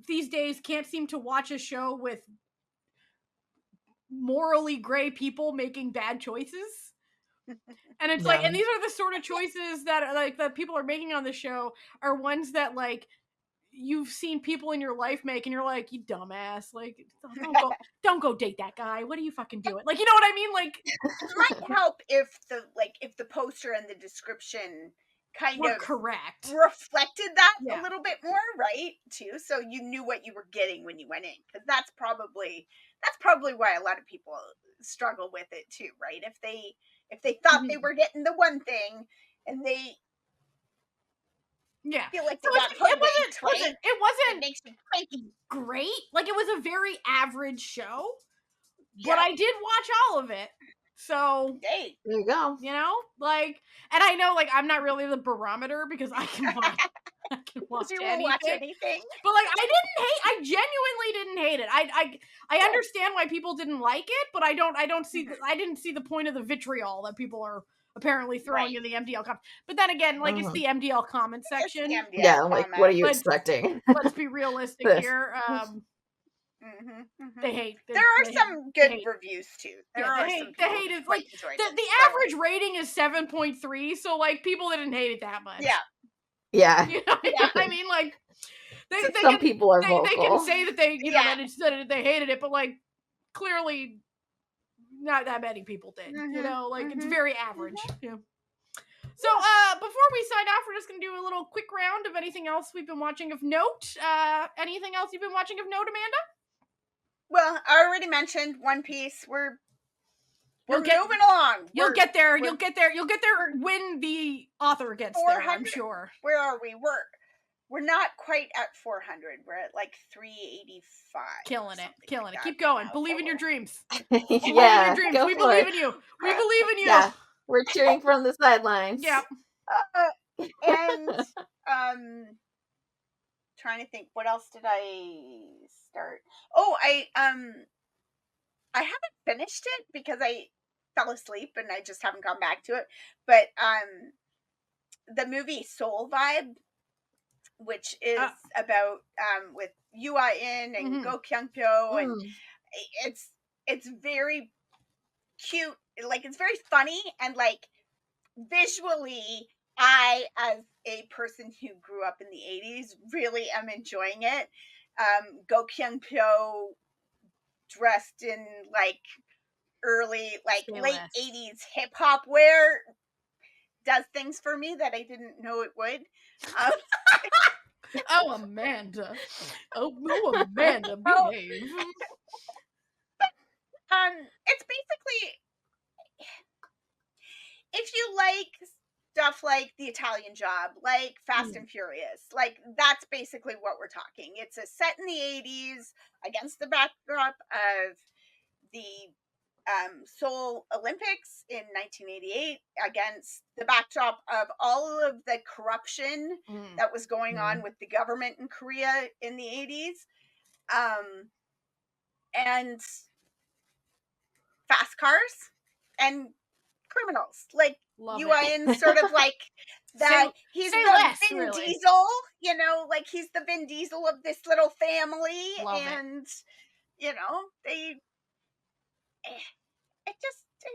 these days can't seem to watch a show with morally gray people making bad choices. And it's like, and these are the sort of choices that people are making on the show are ones that like you've seen people in your life make, and you're like, you dumbass, like, don't go date that guy. What are you fucking doing? Like, you know what I mean? Like, it might help if the poster and the description kind of correct reflected that a little bit more, right? Too, so you knew what you were getting when you went in, because that's probably why a lot of people struggle with it too, right? If they thought they were getting the one thing, and they feel like it wasn't makes me cranky. great. Like, it was a very average show, but I did watch all of it. So Hey, There you go. you know, like, and I know, like, I'm not really the barometer because I can watch you will watch anything. anything. But like, I genuinely didn't hate it. I understand why people didn't like it, but I don't see I didn't see the point of the vitriol that people are apparently throwing in the MDL comments. But then again, like, it's the MDL comment section. It's the MDL Yeah, like, what are you But expecting? let's be realistic This. here. They hate. There are some good reviews too. There are the some hate. The hate is like the average rating is 7.3, so like people didn't hate it that much. Yeah. You know, I mean, like, some people are vocal. They can say that they, you know, that they hated it, but like, clearly, not that many people did. You know, like, it's very average. Yeah. So, before we sign off, we're just gonna do a little quick round of anything else we've been watching of note. Anything else you've been watching of note, Amanda? Well, I already mentioned One Piece. We're moving along. You'll get there. You'll get there when the author gets there, I'm sure. Where are we? We're not quite at 400. We're at like 385. Killing it. Keep going. Believe in your dreams. Yeah, believe in your dreams. go We for believe it. in you. We believe in you. Yeah, we're cheering from the sidelines. Yeah. And trying to think, what else did I start? Oh, I haven't finished it because I fell asleep and I just haven't gone back to it. But the movie Soul Vibe, which is about with Yu In and Go Kyung-pyo, and it's very cute. Like, it's very funny, and like visually, I, as a person who grew up in the 80s, really am enjoying it. Go Kyung-pyo dressed in like early, like late 80s hip hop wear does things for me that I didn't know it would. Oh, Amanda. Oh, Amanda, behave. It's basically, if you like stuff like The Italian Job, like Fast and Furious, like, that's basically what we're talking. It's a set in the 80s against the backdrop of the Seoul Olympics in 1988, against the backdrop of all of the corruption that was going on with the government in Korea in the 80s. And fast cars and criminals. Like, Yuan's sort of like that. He's the Vin Diesel, you know, like, he's the Vin Diesel of this little family. And, you know, it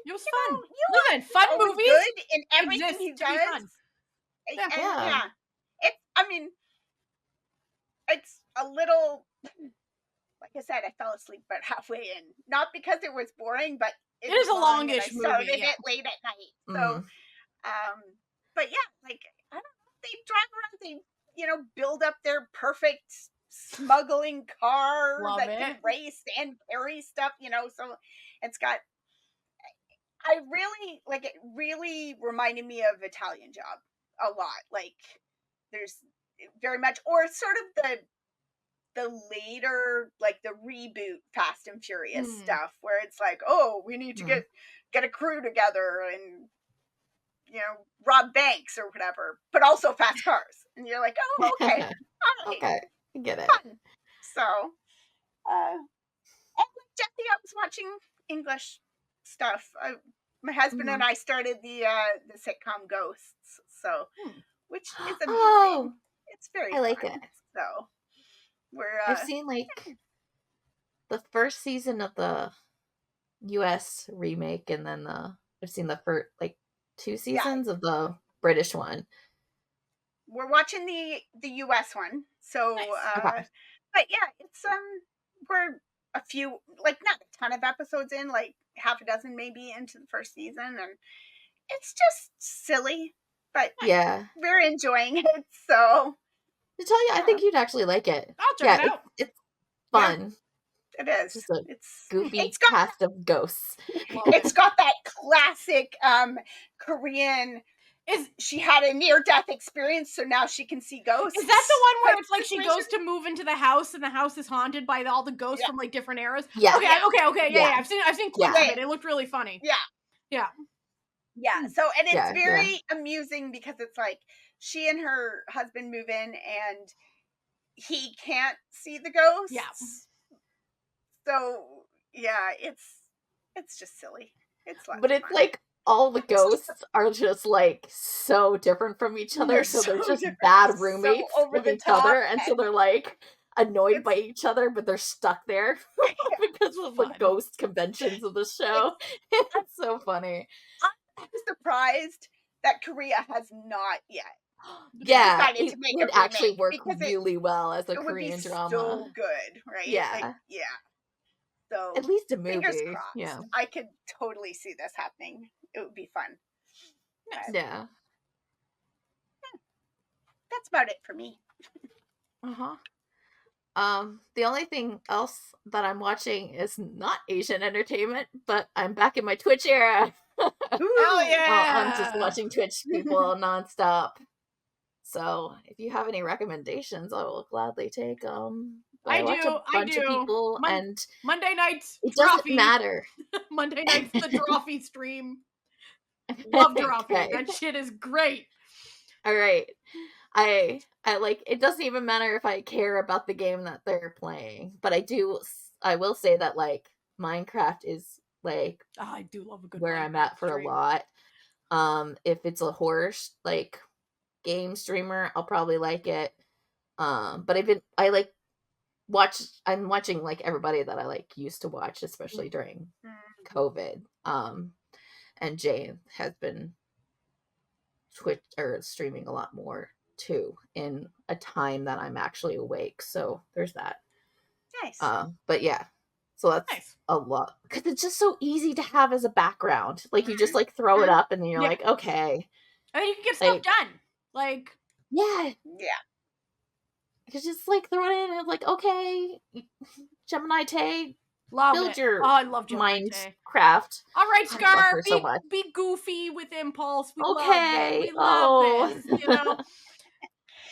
was fun. Listen, fun movies good in everything he does. Yeah. I mean, it's a little, like I said, I fell asleep about halfway in. Not because it was boring, but it is a longish movie. I started it late at night. So, but yeah, like, I don't know, they drive around, they, you know, build up their perfect smuggling car that can race and carry stuff, you know, so it's got, I really, like, it really reminded me of Italian Job a lot. Like, there's very much, or sort of the later, like, the reboot Fast and Furious stuff, where it's like, oh, we need to get a crew together and, you know, rob banks or whatever, but also fast cars. And you're like, oh, okay. All right. Okay, I get it. Fun. So, and Jessie, I was watching English stuff. My husband and I started the sitcom Ghosts, so, which is amazing. It's very fun. I like it. So, I've seen like the first season of the US remake, and then I've seen the first like 2 seasons of the British one. We're watching the US one. So nice. But yeah, it's we're a few, like, not a ton of episodes in, like half a dozen maybe into the first season, and it's just silly, but yeah, we're enjoying it. So to tell you, I think you'd actually like it. I'll check it out. It's fun. Yeah, it is. It's goofy cast of ghosts. It's got that classic Korean she had a near-death experience, so now she can see ghosts. Is that the one where it's like she goes to move into the house and the house is haunted by all the ghosts from like different eras? Yeah. Okay. Yeah. I've seen clips of it. It looked really funny. Yeah. So, and it's very amusing because it's like she and her husband move in and he can't see the ghosts. Yeah. So it's just silly. It's but it's fun. Like all the ghosts are just like so different from each other, so they're just bad roommates with each other, and so they're like annoyed by each other, but they're stuck there because of the ghost conventions of the show. It's so funny. I'm surprised that Korea has not yet. It would actually work really well as a Korean drama. So good, right? Yeah. So at least a movie. Fingers crossed. Yeah. I could totally see this happening. It would be fun. Yeah. That's about it for me. The only thing else that I'm watching is not Asian entertainment, but I'm back in my Twitch era. Oh yeah! I'm just watching Twitch people nonstop. So if you have any recommendations, I will gladly take them. I watch a bunch of people, and Monday nights. It doesn't matter. Monday nights the Drawfee stream. Love Drawfee. That shit is great. All right. I like, it doesn't even matter if I care about the game that they're playing, but I will say that like Minecraft is like I do love a good where Minecraft I'm at for stream. a lot. If it's a horror like game streamer, I'll probably like it. But I'm watching like everybody that I like used to watch, especially during COVID. And Jay has been Twitch or streaming a lot more too in a time that I'm actually awake. So there's that. Nice. But yeah, so that's a lot because it's just so easy to have as a background. Like you just like throw it up and then you're like, okay. I mean, you can get stuff done. Like yeah. You just like throw it in and like, okay, Gemini Tay, build your I love Minecraft. All right, Scar, be goofy with Impulse. We love this, you know.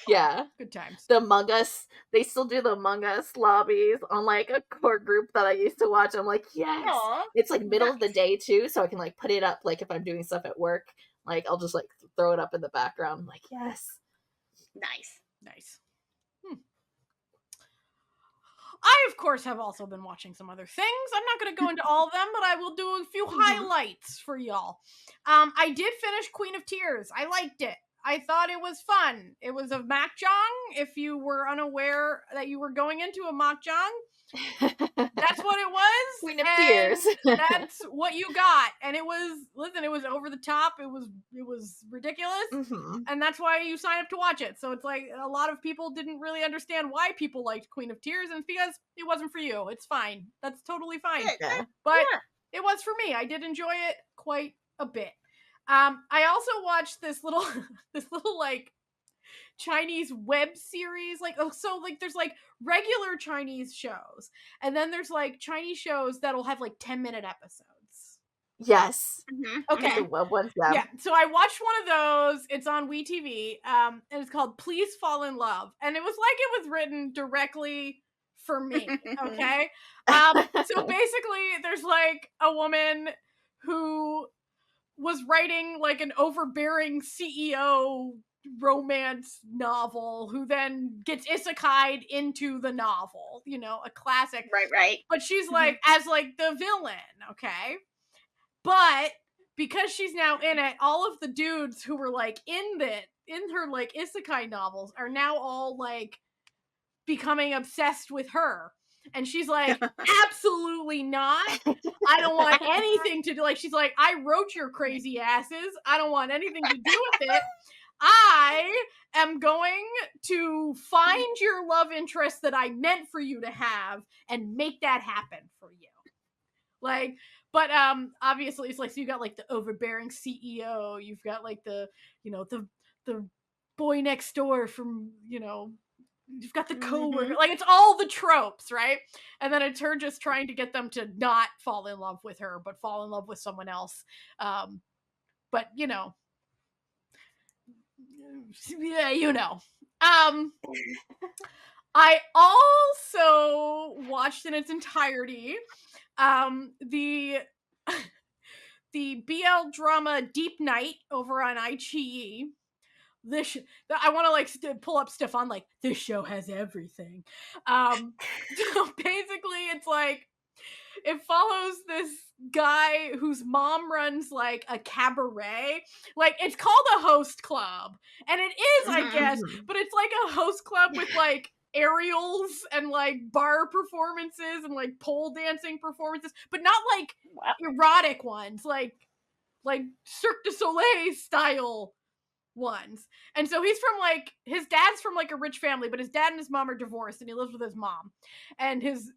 Yeah. Good times. The Among Us, they still do the Among Us lobbies on like a core group that I used to watch. I'm like, yes. Aww, it's like middle of the day too, so I can like put it up like if I'm doing stuff at work. Like I'll just like throw it up in the background. I'm like, yes. Nice. I, of course, have also been watching some other things. I'm not going to go into all of them, but I will do a few highlights for y'all. I did finish Queen of Tears. I liked it. I thought it was fun. It was a mahjong. If you were unaware that you were going into a mahjong, that's what it was. Queen of Tears. That's what you got. And it was over the top. It was ridiculous. And that's why you sign up to watch it. So it's like a lot of people didn't really understand why people liked Queen of Tears, and it's because it wasn't for you. It's fine. That's totally fine. But it was for me. I did enjoy it quite a bit. I also watched this little like Chinese web series, like there's like regular Chinese shows, and then there's like Chinese shows that'll have like 10-minute episodes. Yes. Okay. Yeah. So I watched one of those. It's on WeTV, and it's called Please Fall in Love, and it was like it was written directly for me. Okay. So basically, there's like a woman who was writing like an overbearing CEO romance novel who then gets isekai'd into the novel, you know, a classic. Right. But she's like, as like the villain, okay? But because she's now in it, all of the dudes who were like in her like isekai novels are now all like becoming obsessed with her. And she's like, absolutely not. I don't want anything to do. Like, she's like, I wrote your crazy asses. I don't want anything to do with it. I am going to find your love interest that I meant for you to have and make that happen for you. Like, but obviously it's like, so you got like the overbearing CEO. You've got like the, you know, the boy next door from, you know, you've got the coworker, like it's all the tropes, right? And then it's her just trying to get them to not fall in love with her, but fall in love with someone else. But you know, yeah, you know. I also watched in its entirety the the BL drama Deep Night over on iQIYI. I want to like pull up stuff on like this show has everything. So basically, it's like it follows this guy whose mom runs like a cabaret. Like it's called a host club, and it is, I guess, but it's like a host club with like aerials and like bar performances and like pole dancing performances, but not like erotic ones, like Cirque du Soleil style ones. And so he's from like his dad's from like a rich family, but his dad and his mom are divorced, and he lives with his mom. And his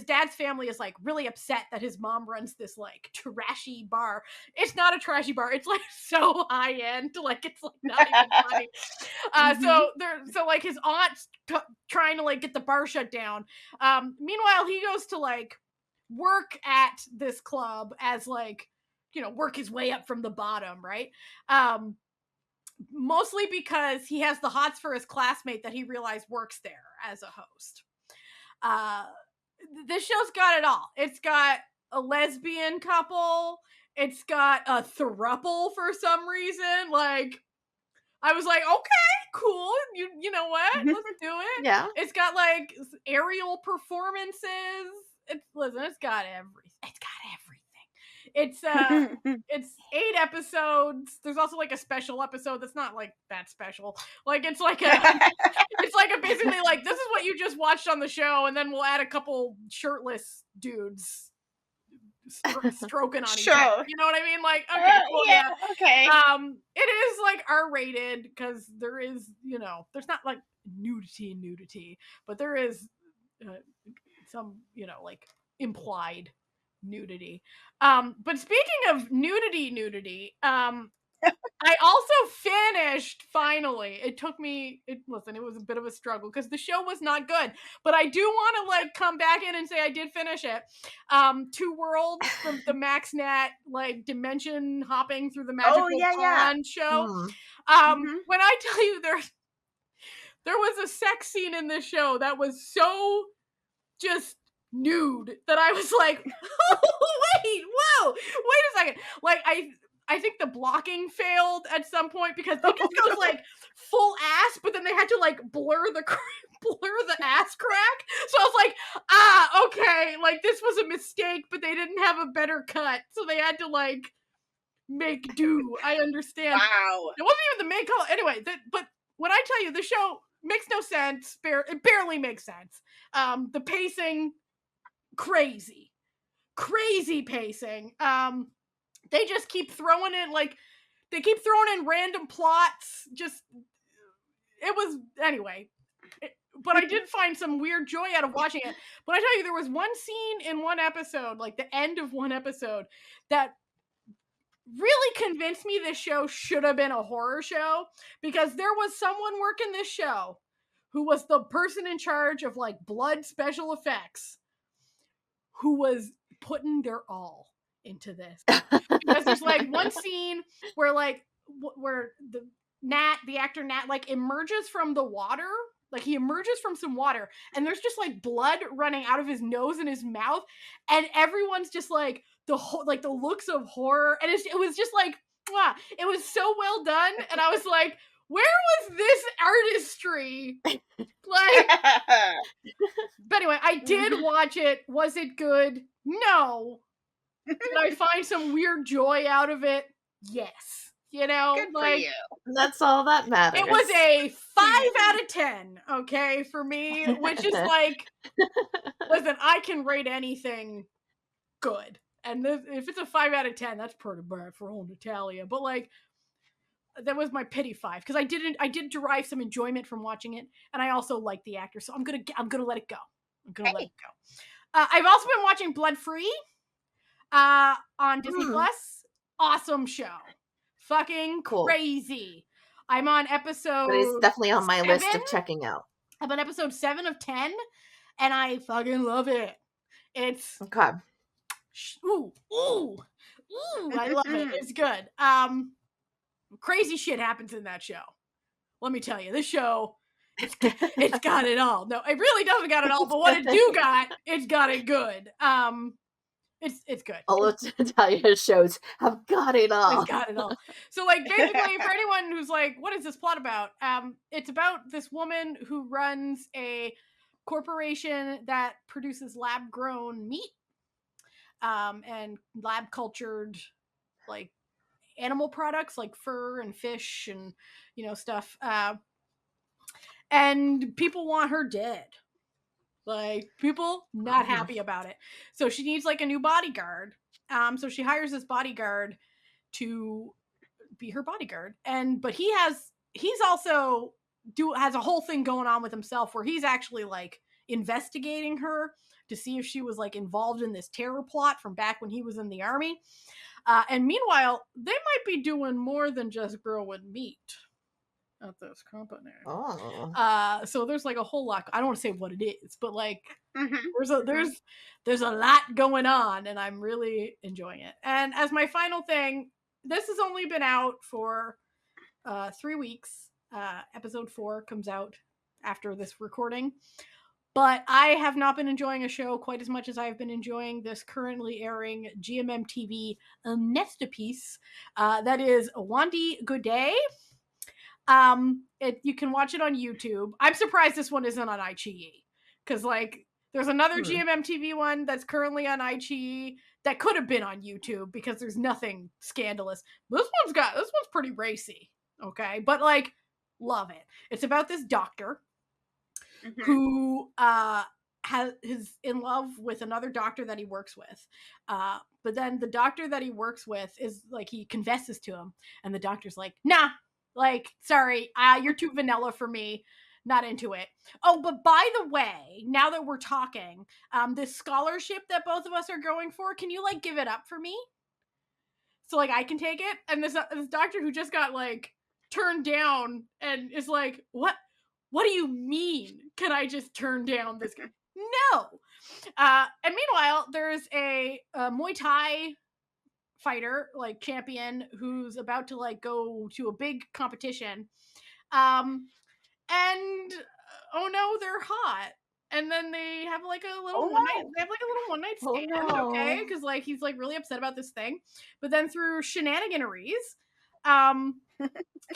dad's family is like really upset that his mom runs this like trashy bar. It's not a trashy bar. It's like so high end, like it's like not even funny. So like his aunt's trying to like get the bar shut down. Meanwhile, he goes to like work at this club as like, you know, work his way up from the bottom, right? Mostly because he has the hots for his classmate that he realized works there as a host. This show's got it all. It's got a lesbian couple. It's got a throuple for some reason. Like, I was like, okay, cool. You know what? Let's do it. Yeah. It's got like aerial performances. It's got everything. It's got everything. It's 8 episodes. There's also like a special episode that's not like that special. Like it's like basically like this is what you just watched on the show, and then we'll add a couple shirtless dudes stroking on each other. You know what I mean? Like, okay, cool, yeah. Okay. It is like R-rated because there is, you know, there's not like nudity, but there is some, you know, like implied nudity. But speaking of nudity, I also finished finally. It was a bit of a struggle because the show was not good, but I do want to like come back in and say I did finish it. Two Worlds from the MaxNet, like dimension hopping through the magical pond show. When I tell you there was a sex scene in this show that was so just nude that I was like, whoa, wait a second. Like I think the blocking failed at some point because it just goes like full ass, but then they had to like blur the ass crack. So I was like, okay, like this was a mistake, but they didn't have a better cut, so they had to like make do. I understand. Wow. It wasn't even the main color. Anyway, but when I tell you the show makes no sense, it barely makes sense. The pacing, crazy pacing. They just keep throwing in random plots. Just it was anyway. But I did find some weird joy out of watching it. But I tell you, there was one scene in one episode, like the end of one episode, that really convinced me this show should have been a horror show, because there was someone working this show who was the person in charge of like blood special effects who was putting their all into this. Because there's like one scene where the actor Nat like emerges from the water. Like he emerges from some water and there's just like blood running out of his nose and his mouth, and everyone's just like the looks of horror, and it was just like, wow, it was so well done, and I was like, where was this artistry? Like, but anyway, I did watch it. Was it good? No. Did I find some weird joy out of it? Yes. You know, good like, for you. That's all that matters. It was a 5 out of 10, okay, for me, which is like, listen, I can rate anything good. And if it's a 5 out of 10, that's pretty bad for old Natalia. But like, that was my pity 5, because I did derive some enjoyment from watching it, and I also like the actor, so I'm gonna let it go. Let it go. I've also been watching Blood Free on Disney Plus. Awesome show. Fucking crazy. I'm on episode. But it's definitely on my 7. list of checking out. I'm on episode 7 of 10, and I fucking love it. It's okay. Ooh, I love it. It's good. Crazy shit happens in that show. let me tell you, this show, it's got it all. No, it really doesn't got it all, but what it do got, it's got it good. It's good. All of Natalia's shows have got it all. It's got it all. So, like, basically, for anyone who's like, what is this plot about? It's about this woman who runs a corporation that produces lab-grown meat, and lab-cultured, like, animal products, like fur and fish and, stuff. And people want her dead. Like, people not happy about it. So she needs, like, a new bodyguard. So she hires this bodyguard to be her bodyguard. But he's also has a whole thing going on with himself where he's actually, like, investigating her to see if she was, like, involved in this terror plot from back when he was in the army. And meanwhile, they might be doing more than just growing meat at this company. Oh. So there's, like, a whole lot. I don't want to say what it is, but, like, there's a lot going on, and I'm really enjoying it. And as my final thing, this has only been out for 3 weeks. Episode 4 comes out after this recording. But I have not been enjoying a show quite as much as I've been enjoying this currently airing GMM TV Nestapiece. That is Wandi Goday. You can watch it on YouTube. I'm surprised this one isn't on iQIYI, because, like, there's another GMM TV one that's currently on iQIYI that could have been on YouTube because there's nothing scandalous. This one's pretty racy, okay? But, like, love it. It's about this doctor who is in love with another doctor that he works with. But then the doctor that he works with is, like, he confesses to him, and the doctor's like, nah, like, sorry, you're too vanilla for me. Not into it. Oh, but by the way, now that we're talking, this scholarship that both of us are going for, can you, like, give it up for me? So, like, I can take it? And this doctor who just got, like, turned down and is like, what do you mean? Can I just turn down this guy? No. And meanwhile, there's a Muay Thai fighter, like, champion, who's about to, like, go to a big competition. And oh no, they're hot. And then they have, like, a little one night stand, okay? Because, like, he's, like, really upset about this thing. But then through shenaniganeries,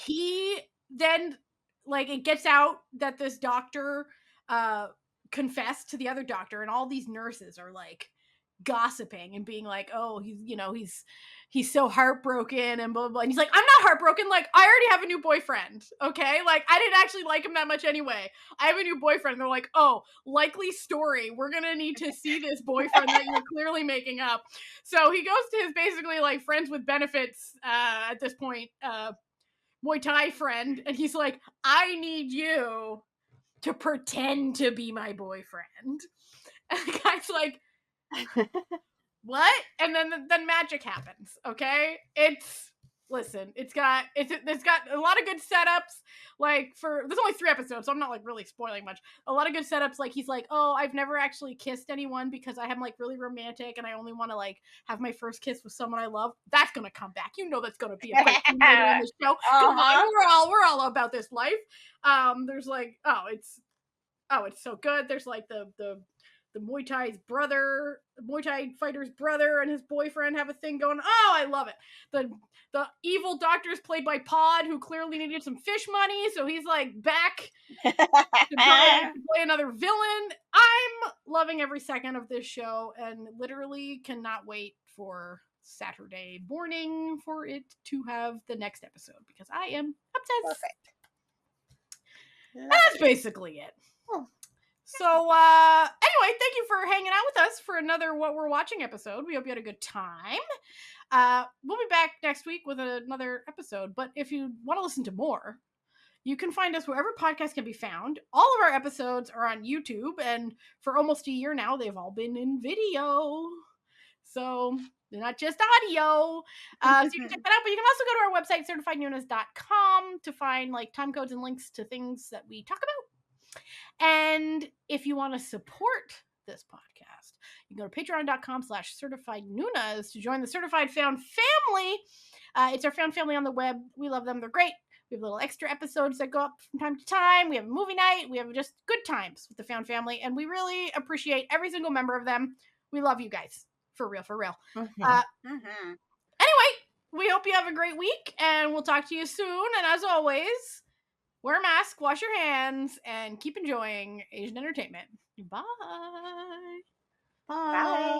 he then, like, it gets out that this doctor confessed to the other doctor, and all these nurses are, like, gossiping and being like, oh, he's so heartbroken and blah, blah, blah. And he's like, I'm not heartbroken. Like, I already have a new boyfriend. Okay. Like, I didn't actually like him that much anyway. I have a new boyfriend. And they're like, oh, likely story. We're going to need to see this boyfriend that you're clearly making up. So he goes to his basically, like, friends with benefits, at this point, Muay Thai friend. And he's like, I need you to pretend to be my boyfriend. And the guy's like, what? And then magic happens. Okay, it's got a lot of good setups. Like, there's only 3 episodes, so I'm not, like, really spoiling much. A lot of good setups. Like, he's like, oh, I've never actually kissed anyone because I am, like, really romantic and I only want to, like, have my first kiss with someone I love. That's gonna come back. You know that's gonna be a fight in the show. Come on, we're all about this life. There's, like, it's so good. There's, like, the Muay Thai fighter's brother and his boyfriend have a thing going. Oh, I love it. The evil doctor is played by Pod, who clearly needed some fish money, so he's, like, back to play another villain. I'm loving every second of this show and literally cannot wait for Saturday morning for it to have the next episode because I am obsessed. Perfect. And that's basically it. Oh. So, anyway, thank you for hanging out with us for another What We're Watching episode. We hope you had a good time. We'll be back next week with another episode, but if you want to listen to more, you can find us wherever podcasts can be found. All of our episodes are on YouTube, and for almost a year now, they've all been in video. So, they're not just audio. So you can check that out, but you can also go to our website, certifiednoonas.com, to find, like, time codes and links to things that we talk about. And if you want to support this podcast, you can go to patreon.com/certifiednoonas to join the Certified Found Family. It's our found family on the web. We love them. They're great. We have little extra episodes that go up from time to time. We have a movie night. We have just good times with the Found Family, and we really appreciate every single member of them. We love you guys. For real, for real. Anyway, we hope you have a great week, and we'll talk to you soon. And as always, wear a mask, wash your hands, and keep enjoying Asian entertainment. Bye. Bye.